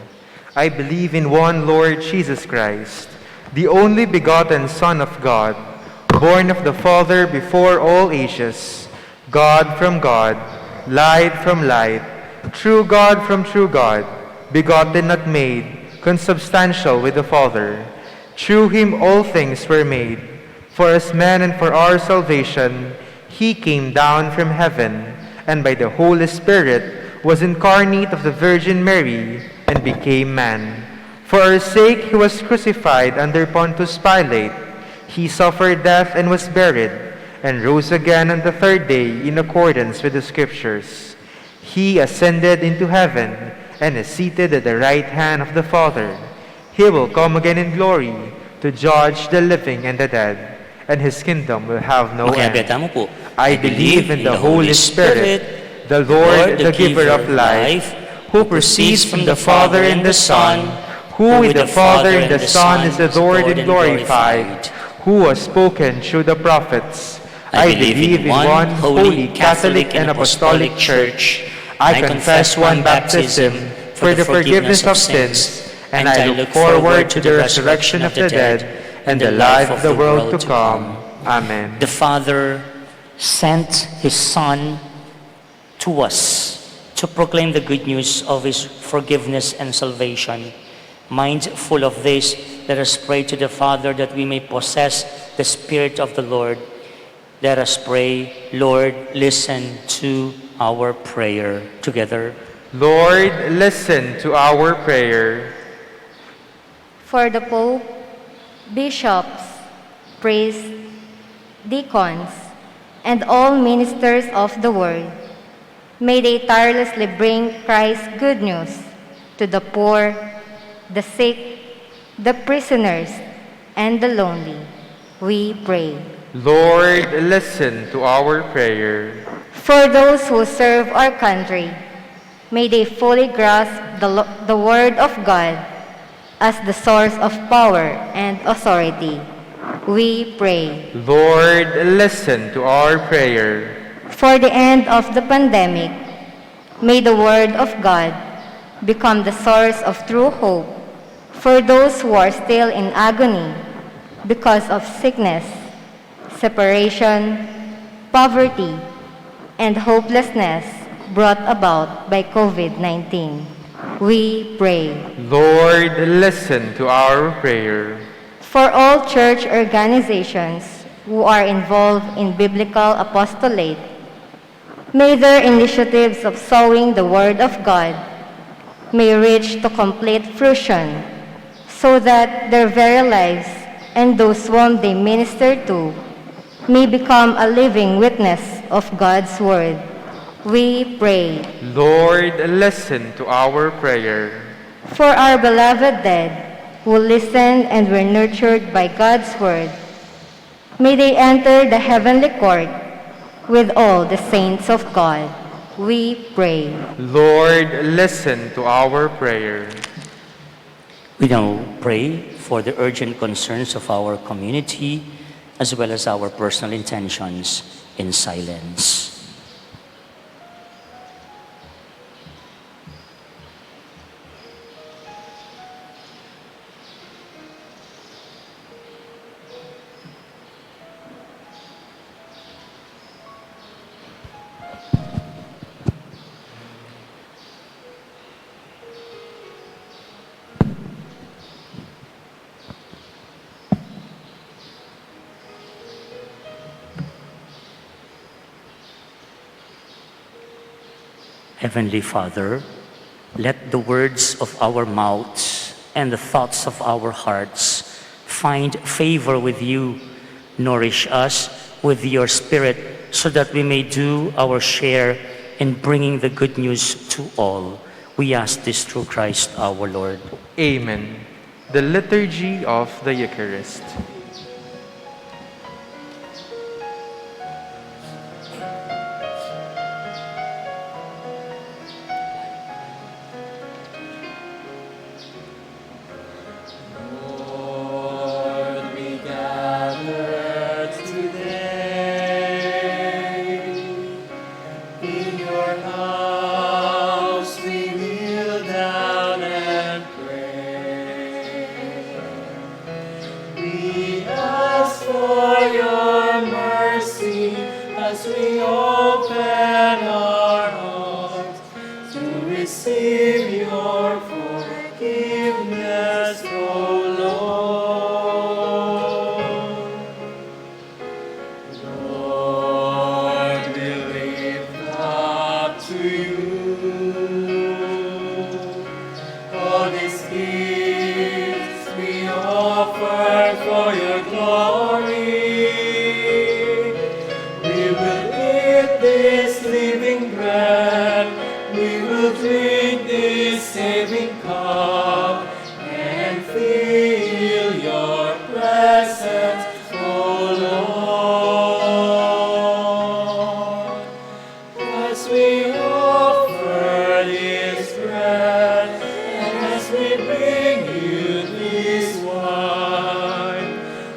Speaker 1: I believe in one Lord Jesus Christ, the only begotten Son of God, born of the Father before all ages, God from God, light from light, true God from true God, begotten not made, consubstantial with the Father. Through him all things were made. For as man and for our salvation, he came down from heaven, and by the Holy Spirit was incarnate of the Virgin Mary, and became man. For our sake he was crucified under Pontius Pilate. He suffered death and was buried, and rose again on the third day in accordance with the Scriptures. He ascended into heaven, and is seated at the right hand of the Father. He will come again in glory to judge the living and the dead, and his kingdom will have no end.
Speaker 3: Makiyabeta mo po.
Speaker 1: I believe in the Holy Spirit, the Lord, the giver of life, who proceeds from the Father and the Son, who with the Father and the Son is adored and glorified, who has spoken through the prophets. I believe in one holy Catholic and Apostolic Church. I confess one baptism for the forgiveness of sins, and I look forward to the resurrection of the dead and the life of the world to come. Amen.
Speaker 3: The Father sent His Son to us to proclaim the good news of His forgiveness and salvation. Mindful of this, let us pray to the Father that we may possess the Spirit of the Lord. Let us pray. Lord, listen to our prayer together.
Speaker 1: Lord, listen to our prayer.
Speaker 6: For the Pope, bishops, priests, deacons, and all ministers of the word, may they tirelessly bring Christ's good news to the poor, the sick, the prisoners, and the lonely. We pray.
Speaker 1: Lord, listen to our prayer.
Speaker 6: For those who serve our country, may they fully grasp the Word of God as the source of power and authority. We pray.
Speaker 1: Lord, listen to our prayer.
Speaker 6: For the end of the pandemic, may the Word of God become the source of true hope for those who are still in agony because of sickness, separation, poverty, and hopelessness brought about by COVID-19. We pray.
Speaker 1: Lord, listen to our prayer.
Speaker 6: For all church organizations who are involved in biblical apostolate, may their initiatives of sowing the Word of God may reach to complete fruition, so that their very lives and those whom they minister to may become a living witness of God's Word. We pray.
Speaker 1: Lord, listen to our prayer.
Speaker 6: For our beloved dead, who listened and were nurtured by God's word. May they enter the heavenly court with all the saints of God. We pray.
Speaker 1: Lord, listen to our prayer.
Speaker 3: We now pray for the urgent concerns of our community as well as our personal intentions in silence. Heavenly Father, let the words of our mouths and the thoughts of our hearts find favor with you. Nourish us with your Spirit so that we may do our share in bringing the good news to all. We ask this through Christ our Lord.
Speaker 1: Amen. The Liturgy of the Eucharist.
Speaker 2: Lord, we gather today in your house. We kneel down and pray. We ask for your mercy as we open our hearts to receive your forgiveness, O Lord. Lord, we lift up to you all these gifts we offer for your glory. We will eat this living bread, we will drink this saving cup, and feel your presence, O Lord. As we offer this bread, and as we bring you this wine,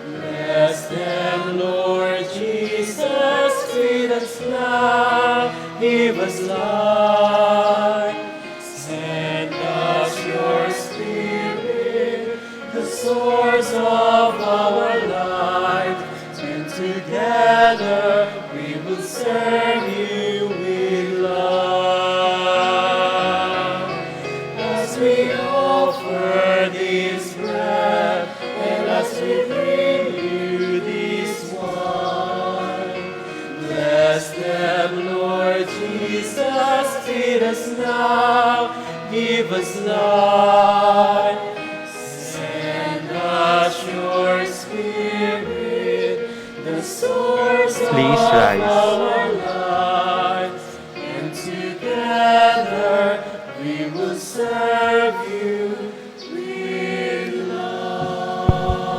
Speaker 2: bless them, Lord Jesus, feed us now, give us life. Send us your Spirit, the source of our life, and together we will serve you with love. As we offer this bread, and as we bring you this wine, bless them, Lord Jesus, feed us now, give us life. Send us your Spirit, the source
Speaker 1: Please
Speaker 2: of
Speaker 1: rise.
Speaker 2: our lives, and together we will serve you with love.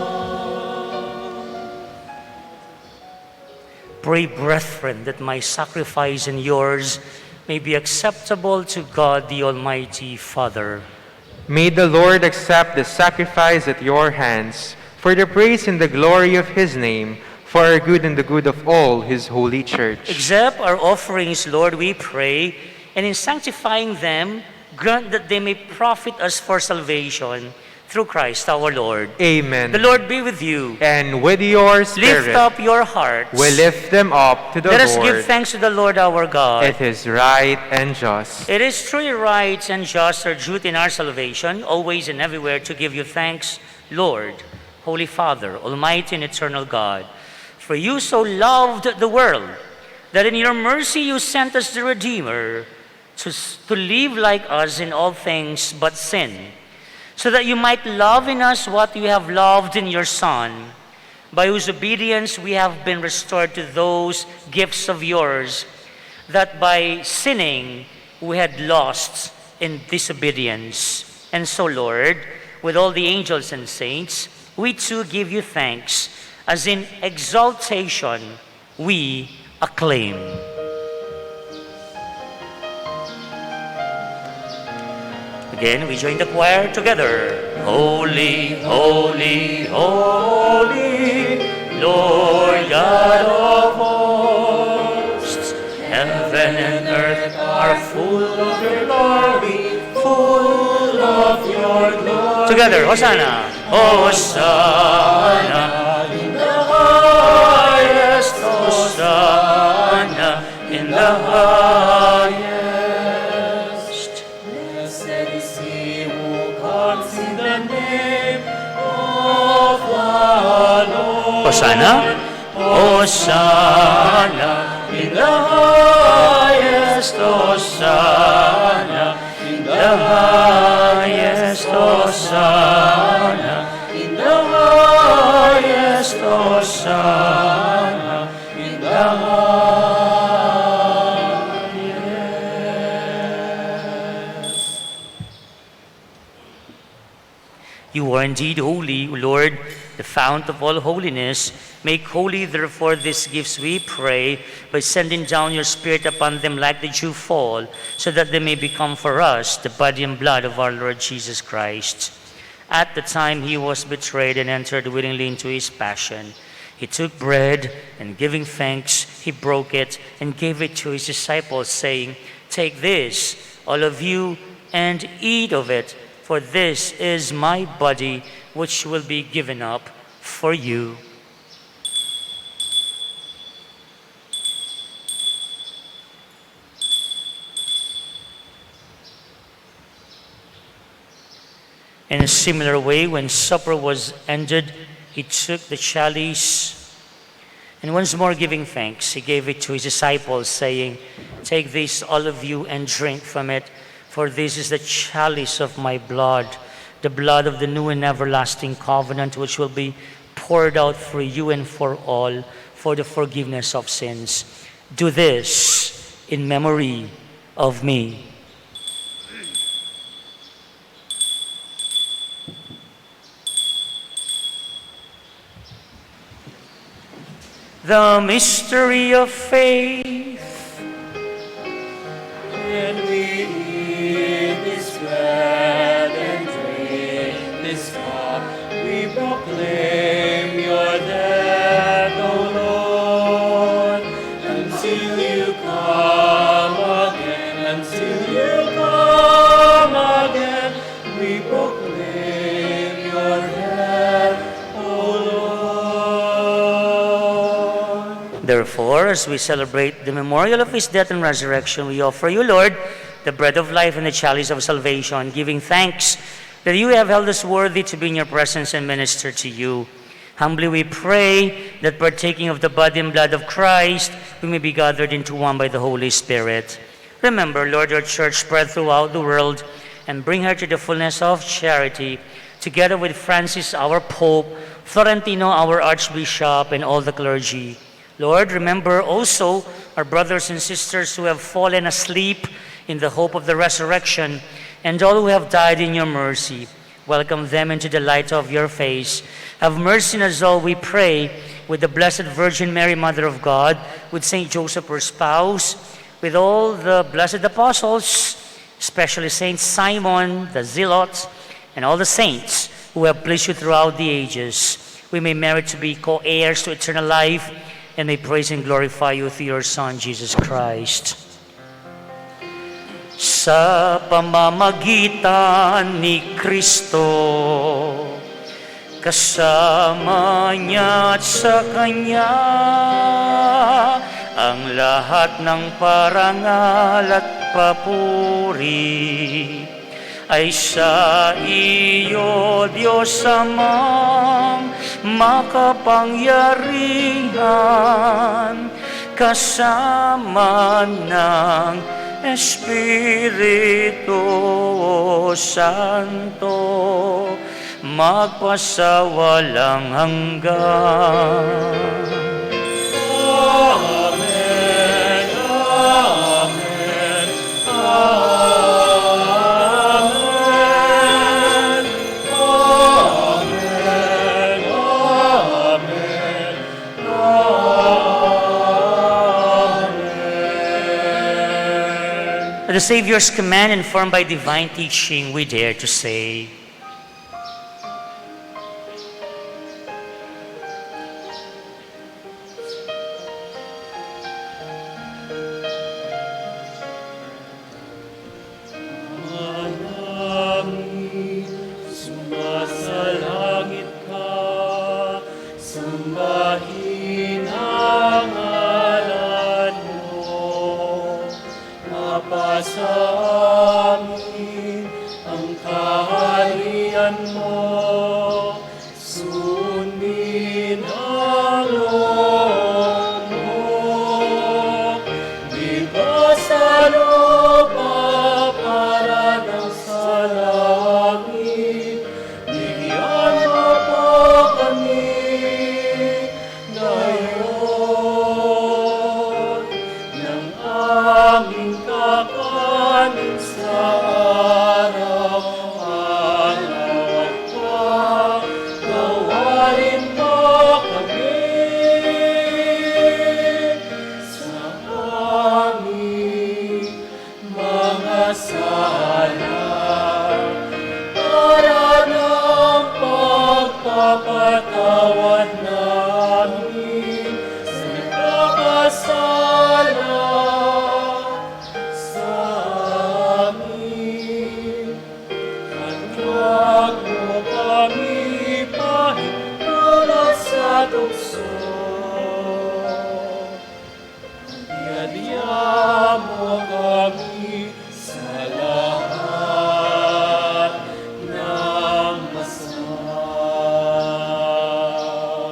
Speaker 3: Pray, brethren, that my sacrifice and yours may be acceptable to God the Almighty Father.
Speaker 1: May the Lord accept the sacrifice at your hands for the praise and the glory of his name, for our good and the good of all his holy church.
Speaker 3: Accept our offerings, Lord, we pray, and in sanctifying them, grant that they may profit us for salvation through Christ our Lord.
Speaker 1: Amen.
Speaker 3: The Lord be with you.
Speaker 1: And with your spirit,
Speaker 3: Lift up your hearts.
Speaker 1: we lift them up to the
Speaker 3: Let us
Speaker 1: Lord.
Speaker 3: give thanks to the Lord our God.
Speaker 1: It is right and just.
Speaker 3: It is truly right and just, our duty in our salvation, always and everywhere to give you thanks, Lord, Holy Father, Almighty and eternal God. For you so loved the world, that in your mercy you sent us the Redeemer, to live like us in all things but sin, so that you might love in us what you have loved in your Son, by whose obedience we have been restored to those gifts of yours, that by sinning we had lost in disobedience. And so, Lord, with all the angels and saints, we too give you thanks, as in exaltation we acclaim. Again, we join the choir together. Holy, holy, holy, Lord God of hosts, heaven and earth are full of your glory, full of your glory. Together, Hosanna, Hosanna in the highest, Hosanna in the highest.
Speaker 2: Blessed is he who comes in the name of the Lord.
Speaker 3: Hosanna, Hosanna in the highest, Hosanna in the highest, Hosanna in the highest, Hosanna in the highest. You are indeed holy, Lord, the fount of all holiness. Make holy, therefore, these gifts, we pray, by sending down your Spirit upon them like the dew fall, so that they may become for us the body and blood of our Lord Jesus Christ. At the time he was betrayed and entered willingly into his passion, he took bread, and giving thanks, he broke it and gave it to his disciples, saying, "Take this, all of you, and eat of it, for this is my body, which will be given up for you." In a similar way, when supper was ended, he took the chalice, and once more giving thanks, he gave it to his disciples, saying, "Take this, all of you, and drink from it, for this is the chalice of my blood, the blood of the new and everlasting covenant, which will be poured out for you and for all for the forgiveness of sins. Do this in memory of me." The mystery of faith.
Speaker 2: When we eat this bread and drink this cup, we proclaim your death, O Lord, until you come again, until you come again. We proclaim your death, O Lord.
Speaker 3: Therefore, as we celebrate the memorial of his death and resurrection, we offer you, Lord, the bread of life and the chalice of salvation, giving thanks that you have held us worthy to be in your presence and minister to you. Humbly we pray that, partaking of the body and blood of Christ, we may be gathered into one by the Holy Spirit. Remember, Lord, your church spread throughout the world, and bring her to the fullness of charity, together with Francis, our Pope, Florentino, our Archbishop, and all the clergy. Lord, remember also our brothers and sisters who have fallen asleep in the hope of the resurrection, and all who have died in your mercy. Welcome them into the light of your face. Have mercy on us all, we pray, with the Blessed Virgin Mary, Mother of God, with Saint Joseph, her spouse, with all the blessed apostles, especially Saint Simon, the Zealot, and all the saints who have pleased you throughout the ages. We may merit to be co-heirs to eternal life, and may praise and glorify you through your Son, Jesus Christ. Sa pamamagitan ni Kristo, kasama niya at sa Kanya, ang lahat ng parangal at papuri ay sa iyo, Diyos Amang makapangyarihan, kasama ng Espiritu Santo, magpasawalang hanggan.
Speaker 2: Amen, amen, amen,
Speaker 3: At the Savior's command, informed by divine teaching, we dare to say,
Speaker 2: Manami, sumasalangit ka, sambahin ang ngalan mo. Mapasa amin ang kaharian mo, sundin ang loob mo. Dito sa lupa para ng sa langit, bigyan mo po kami ngayon ng aming kakanin sa araw-araw at pagkawarin mo kami sa aming mga sala para ng pagpapatawad namin sa nagkakasala sa amin. At huwag mo kami pahintulot sa tukso. Diya mo kami sa lahat ng masama.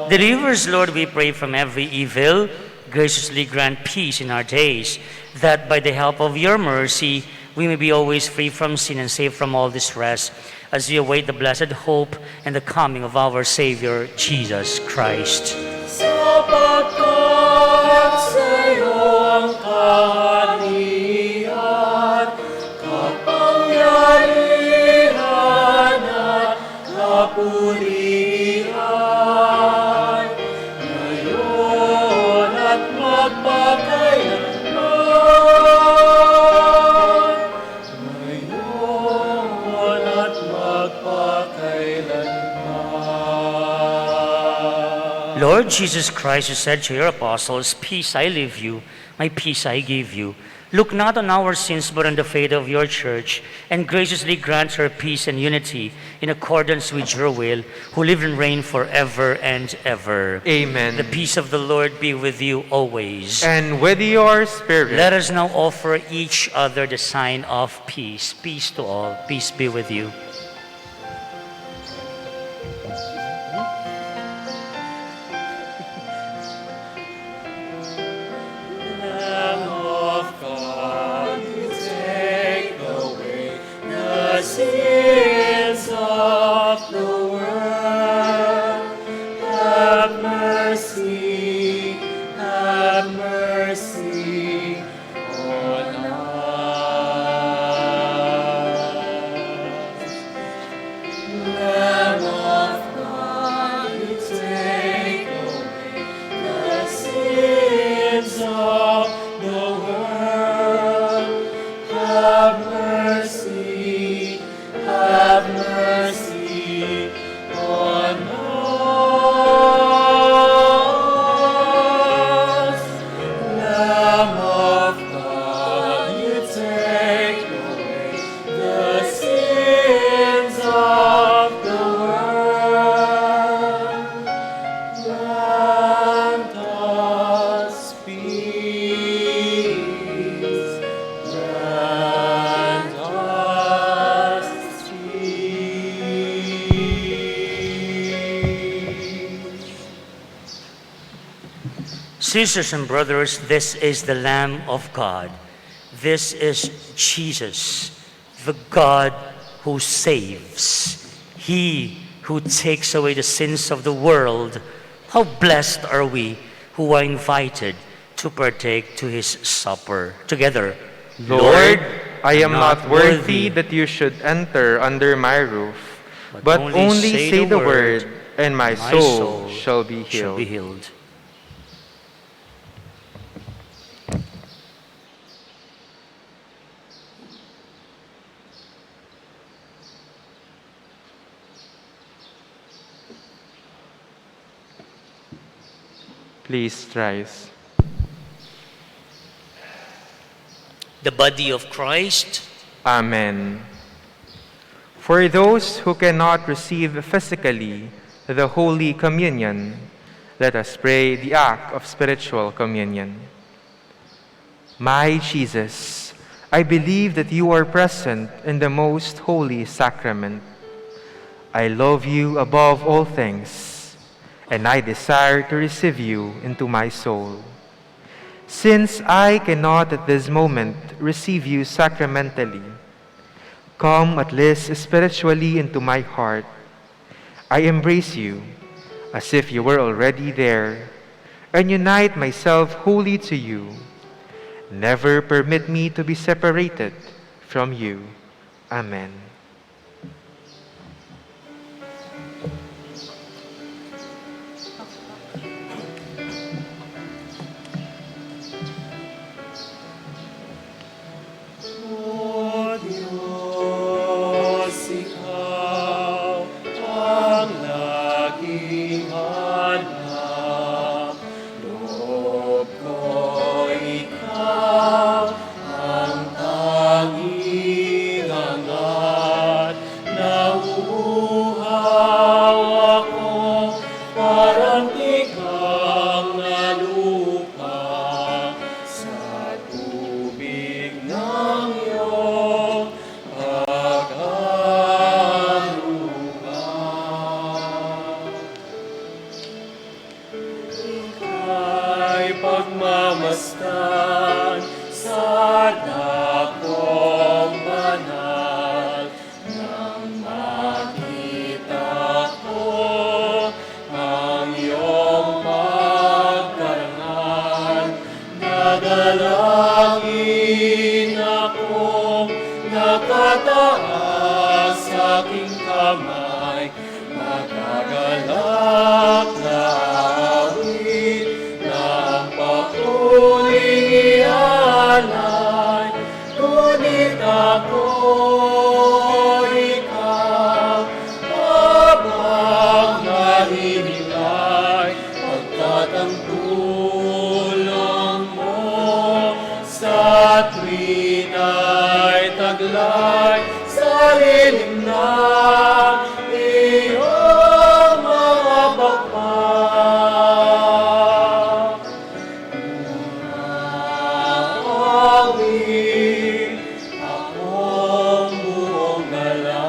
Speaker 3: Deliver us, Lord, we pray, from every evil. Graciously grant peace in our days, that by the help of your mercy, we may be always free from sin and safe from all distress, as we await the blessed hope and the coming of our Savior, Jesus Christ.
Speaker 2: Sapagkat sa'yo ang kaharian, kapangyarihan at kapurihan, ngayon at magpakailanman. Ngayon at magpakailanman.
Speaker 3: Lord Jesus Christ, you said to your apostles, "Peace I leave you, my peace I give you." Look not on our sins, but on the faith of your church, and graciously grant her peace and unity in accordance with your will, who live and reign forever and ever.
Speaker 1: Amen.
Speaker 3: The peace of the Lord be with you always.
Speaker 1: And with your spirit.
Speaker 3: Let us now offer each other the sign of peace. Peace to all. Peace be with you.
Speaker 2: Lamb of God, you take away the sins of the world. Have mercy on us. Lamb of God, you take away the sins of the world. Have mercy on us. Lamb of God, you take away the sins of the world. Grant us peace. Grant us peace.
Speaker 3: Sisters and brothers, this is the Lamb of God. This is Jesus, the God who saves. He who takes away the sins of the world. How blessed are we who are invited to partake to his supper together.
Speaker 1: Lord, I am not worthy that you should enter under my roof, but only say the word, and my soul shall be healed. Please rise.
Speaker 3: The body of Christ.
Speaker 1: Amen. For those who cannot receive physically the Holy Communion, let us pray the act of spiritual communion. My Jesus, I believe that you are present in the most holy sacrament. I love you above all things, and I desire to receive you into my soul. Since I cannot at this moment receive you sacramentally, come at least spiritually into my heart. I embrace you as if you were already there, and unite myself wholly to you. Never permit me to be separated from you. Amen.
Speaker 2: O Diyos, Ikaw ang laging hanap. Loob ko Ikaw ang tanging hangat. Nauuhaw ako parang tigang na lupa sa tubig ng iyong pag-aaruga. Ika'y pagmamasdan sa dakong banal nang makita ko ang iyong pagkarangal. Nadalangin akong nakataas sa aking kamay, magagalak na awit na ang papuling ialay. Ngunit ako, ikaw, habang nahihinay, pagkat ang tulong mo sa tuwin ay taglay sa lilim ng iyong mga pakpak. Awit akong buong galang.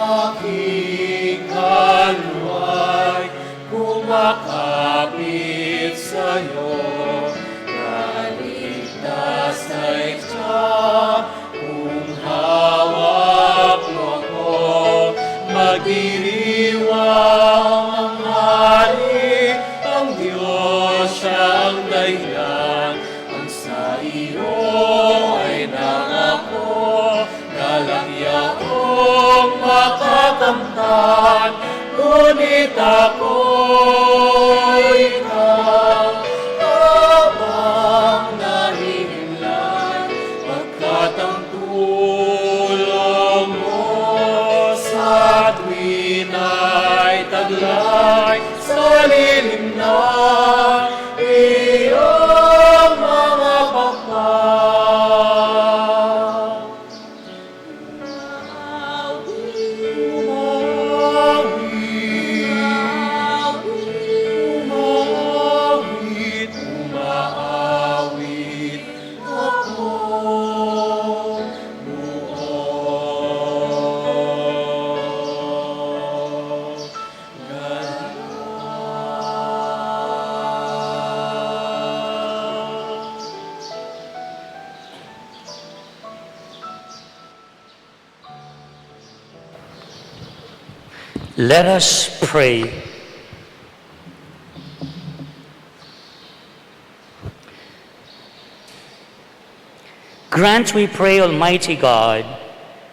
Speaker 2: Aking kaluluwa'y kumakapit sa'yo. Kaligtas na ikaw, kung hawak mo ako, magdiriwang ang hari, ang Diyos siyang dahilan. Ang sa iyo ay nangako, galakyaong makakamtan. Ngunit ako, ikaw, habang nahihinlay, pagkat ang tulong mo sa tuwin ay taglay sa lilim ng iyong mga pakpak. Umawit, umaawit ako buong galang.
Speaker 3: Let us pray. Grant, we pray, Almighty God,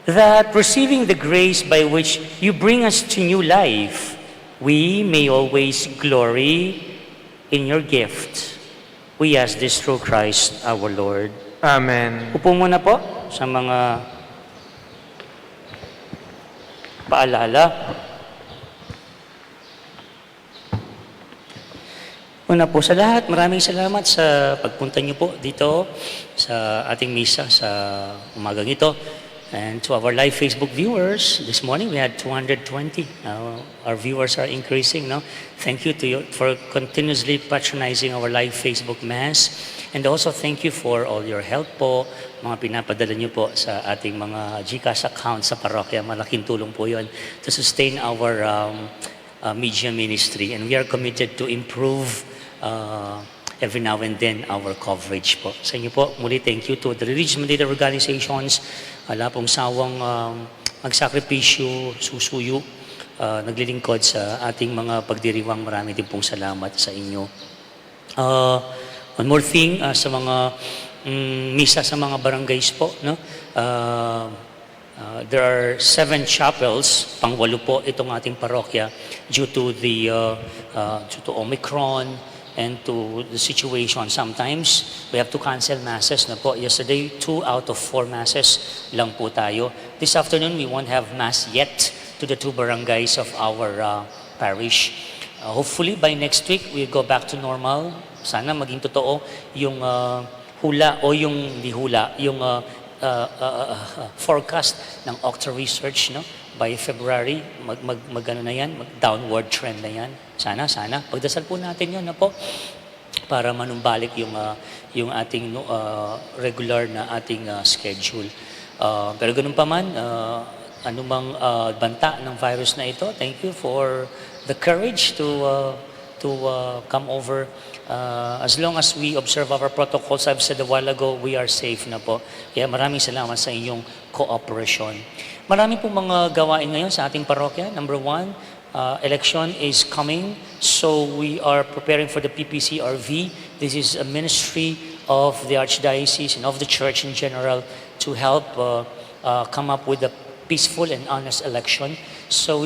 Speaker 3: that receiving the grace by which you bring us to new life, we may always glory in your gift. We ask this through Christ our Lord.
Speaker 1: Amen.
Speaker 3: Upo muna po sa mga paalala. Una po sa lahat, maraming salamat sa pagpunta niyo po dito sa ating misa sa umagang ito. And to our live Facebook viewers, this morning we had 220. Our viewers are increasing, no? Thank you to you for continuously patronizing our live Facebook Mass. And also thank you for all your help po, mga pinapadala niyo po sa ating mga GCash account sa parokya. Malaking tulong po yun to sustain our media ministry. And we are committed to improve every now and then our coverage po. Sa inyo po, muli thank you to the religious mandated organizations. Wala pong sawang magsakripisyo, susuyo, naglilingkod sa ating mga pagdiriwang. Marami din pong salamat sa inyo. One more thing, sa mga misa sa mga barangays po, no? There are 7 chapels, pang-8 po itong ating parokya due to Omicron and to the situation. Sometimes we have to cancel masses na po. Yesterday, 2 out of 4 masses lang po tayo. This afternoon, we won't have mass yet to the 2 barangays of our parish. Hopefully, by next week, we'll go back to normal. Sana maging totoo yung hula o yung di hula, yung forecast ng Octa Research, no? By February, mag-ano na yan, downward trend na yan. Sana. Pagdasal po natin yun na po para manumbalik yung ating regular na ating schedule. Pero ganun pa man, anumang banta ng virus na ito, thank you for the courage to come over. As long as we observe our protocols, I've said a while ago, we are safe na po. Kaya maraming salamat sa inyong cooperation. Marami pong mga gawain ngayon sa ating parokya. Number 1, election is coming. So we are preparing for the PPCRV. This is a ministry of the Archdiocese and of the Church in general to help come up with a peaceful and honest election. So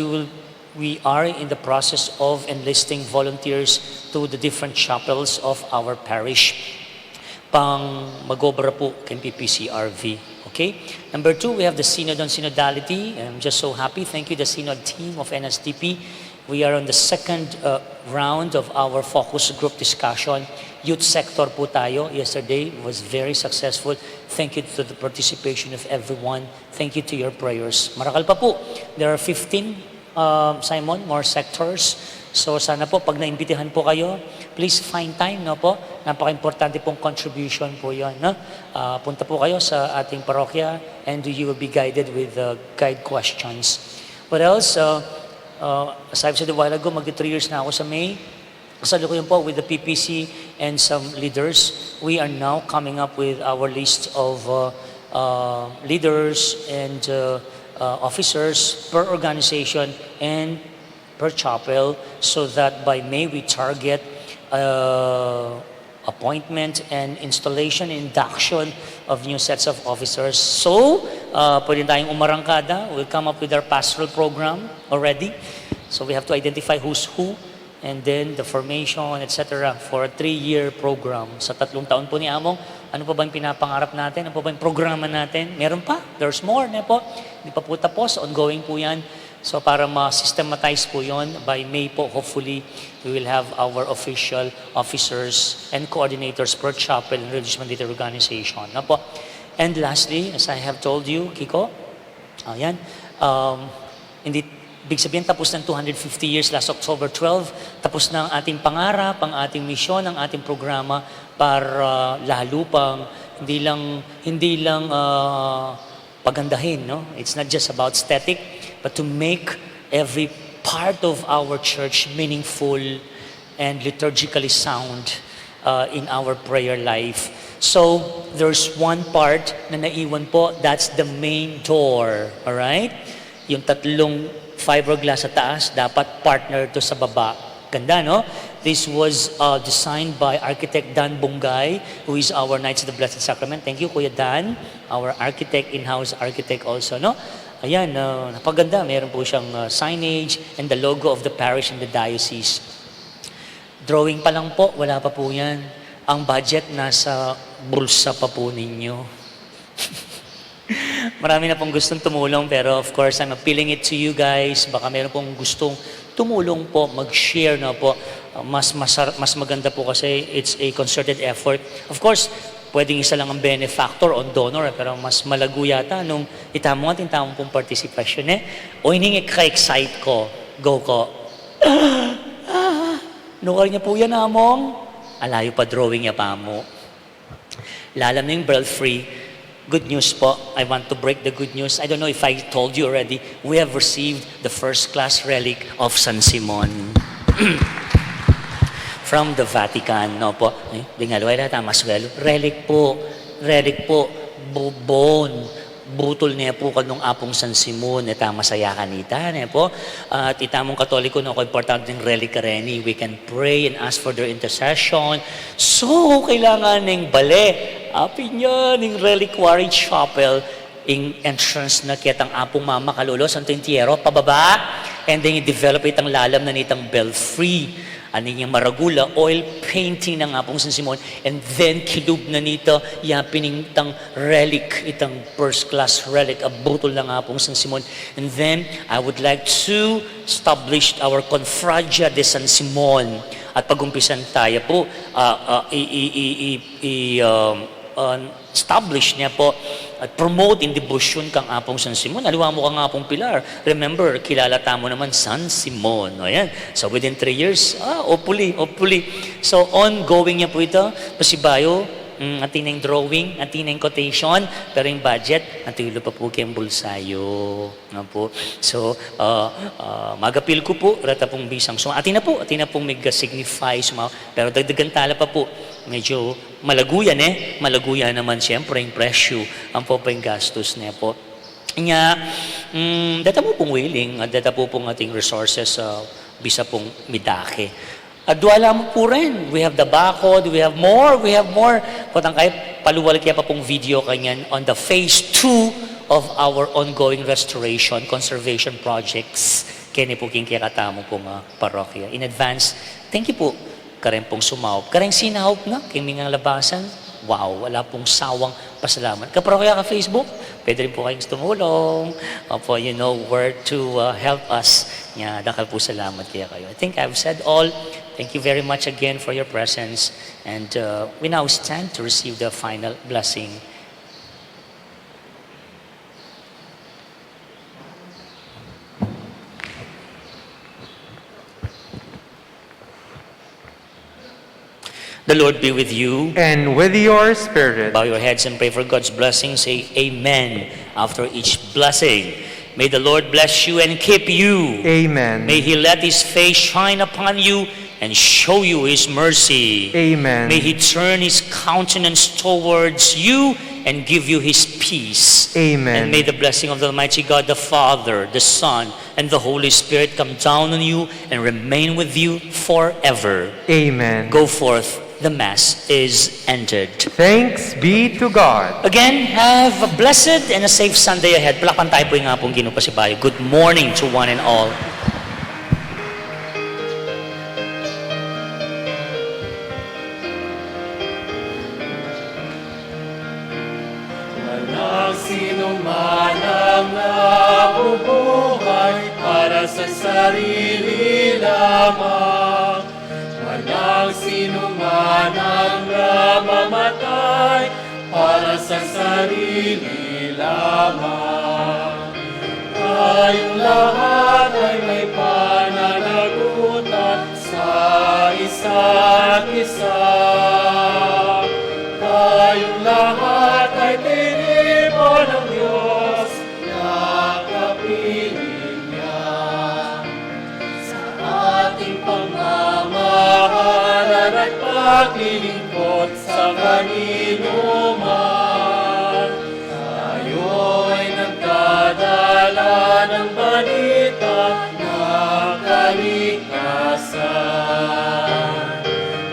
Speaker 3: we are in the process of enlisting volunteers to the different chapels of our parish pang magobra po kay PPCRV. Okay? Number 2, we have the Synod on Synodality. I'm just so happy. Thank you, the Synod team of NSDP. We are on the second round of our focus group discussion. Youth sector po tayo. Yesterday was very successful. Thank you to the participation of everyone. Thank you to your prayers. Marakal pa po. There are 15 Simon, more sectors. So sana po, pag naimbitahan po kayo, please find time, no po? Napaka-importante pong contribution po yun, no? Punta po kayo sa ating parokya and you will be guided with guide questions. What else? As I've said a while ago, mag-3 years na ako sa May. Kasalukuyan po with the PPC and some leaders. We are now coming up with our list of leaders and officers per organization and per chapel, so that by May we target appointment and installation, induction of new sets of officers. So, pwede tayong umarangkada. We'll come up with our pastoral program already. So we have to identify who's who, and then the formation, etc. for a 3-year program. Sa 3 taon po ni Among, ano pa ba yung pinapangarap natin? Ano pa ba yung programa natin? Meron pa. There's more, ne po. Hindi pa po tapos. Ongoing po yan. So para ma-systematize po yon, by May po, hopefully, we will have our official officers and coordinators per chapel and religious mandated organization. Na po. And lastly, as I have told you, Kiko, ayan, hindi, big sabihin, tapos ng 250 years last October 12, tapos na ang ating pangarap, ang ating misyon, ang ating programa para lalo pang hindi lang pagandahin, no? It's not just about aesthetic, but to make every part of our church meaningful and liturgically sound in our prayer life. So, there's one part na naiwan po, that's the main door, alright? Yung 3 fiberglass sa taas, dapat partner to sa baba. Ganda, no? This was designed by architect Dan Bungay, who is our Knights of the Blessed Sacrament. Thank you, Kuya Dan, our architect, in-house architect also, no? Ayan, napaganda. Meron po siyang signage and the logo of the parish and the diocese. Drawing pa lang po, wala pa po yan. Ang budget nasa bulsa pa po ninyo. Marami na pong gustong tumulong, pero of course, I'm appealing it to you guys. Baka meron pong gustong tumulong po, mag-share na po. Mas maganda po kasi it's a concerted effort. Of course, pwedeng isa lang ang benefactor o donor, pero mas malago yata nung itamo at itamo pong participation O hiningi ka-excite ko, go ko. Nukar niya po yan, among. Alayo pa drawing niya pa mo. Lalam na yung belfry. Good news po. I want to break the good news. I don't know if I told you already. We have received the first class relic of San Simon. From the Vatican. No po. Dingalaway na tamaswelo. Relic po. Relic po. Bone. Butol niya po kanong apong San Simon, ita masaya kanita, niya po. At itamong Katoliko na ako importante ng relic reni. We can pray and ask for their intercession. So, kailangan ng bale. Api niya, ng reliquary chapel, in entrance na kitang apong Mama Kalulos, ang tintiyero, pababa. And then, i-develop itang lalam na nitang belfry. Ano yung maragula, oil painting ng apong San Simon, and then kilub na nito, yapin itang relic, itang first class relic, abutol ng apong San Simon. And then, I would like to establish our Confragia de San Simon. At pag-umpisan tayo po, establish niya po at promote in devotion kang apong San Simon. Aliwa mo kang apong pilar. Remember, kilala tamo naman San Simon. O yan. So within 3 years, hopefully. So ongoing niya po ito. Pasibayo, atin ng drawing, atin ng quotation, pero yung budget, natulo pa po kayong bulsayo. Nga po. So, magapil ko po, rata pong bisang. So, atin na pong mag-signify, pero dagdagan tala pa po. Medyo malaguyan Malaguyan naman siyempre yung presyo. Ang po pa yung gastos niya po. Nga, data po pong willing, at data po pong ating resources, bisa pong midake. At duwala mo po rin. We have the bakod, we have more. Patang kayo, paluwal kaya pa pong video kanyan on the phase 2 of our ongoing restoration, conservation projects. Kaya po king kaya katamo pong parokya. In advance, thank you po. Karen pong sumawap. Karen sinahop na, king mga labasan. Wow, wala pong sawang pasalamat. Kaparokya ka Facebook, pwede rin po kayong tumulong. Opo, you know where to help us. Dakal po salamat kaya kayo. I think I've said all. Thank you very much again for your presence. And we now stand to receive the final blessing. The Lord be with you.
Speaker 1: And with your spirit.
Speaker 3: Bow your heads and pray for God's blessing. Say amen after each blessing. May the Lord bless you and keep you.
Speaker 1: Amen.
Speaker 3: May He let His face shine upon you and show you His mercy.
Speaker 1: Amen.
Speaker 3: May He turn His countenance towards you and give you His peace.
Speaker 1: Amen.
Speaker 3: And may the blessing of the Almighty God, the Father, the Son, and the Holy Spirit come down on you and remain with you forever.
Speaker 1: Amen.
Speaker 3: Go forth. The Mass is ended.
Speaker 1: Thanks be to God.
Speaker 3: Again, have a blessed and a safe Sunday ahead. Palakpan tayo po yung nga pong Ginupasibayo. Good morning to one and all.
Speaker 2: Walang sino man ang nabubuhay para sa sarili lamang. Walang sino man ang namamatay para sa sarili lamang. Tayong lahat ay may pananagutan sa isa't isa. Tayong lahat ay tinipon ng Diyos na kapiling niya. Sa ating pagmamahalan at paglilingkod sa kanino man, tayo ay nagdadala ng balita ng kaligtasan.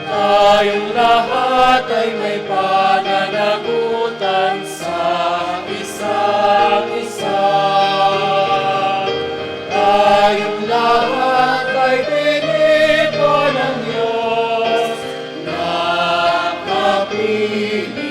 Speaker 2: Tayong lahat ay may pananagutan sa isa't isa. Tayong lahat ay pinito ng Diyos na kapiling.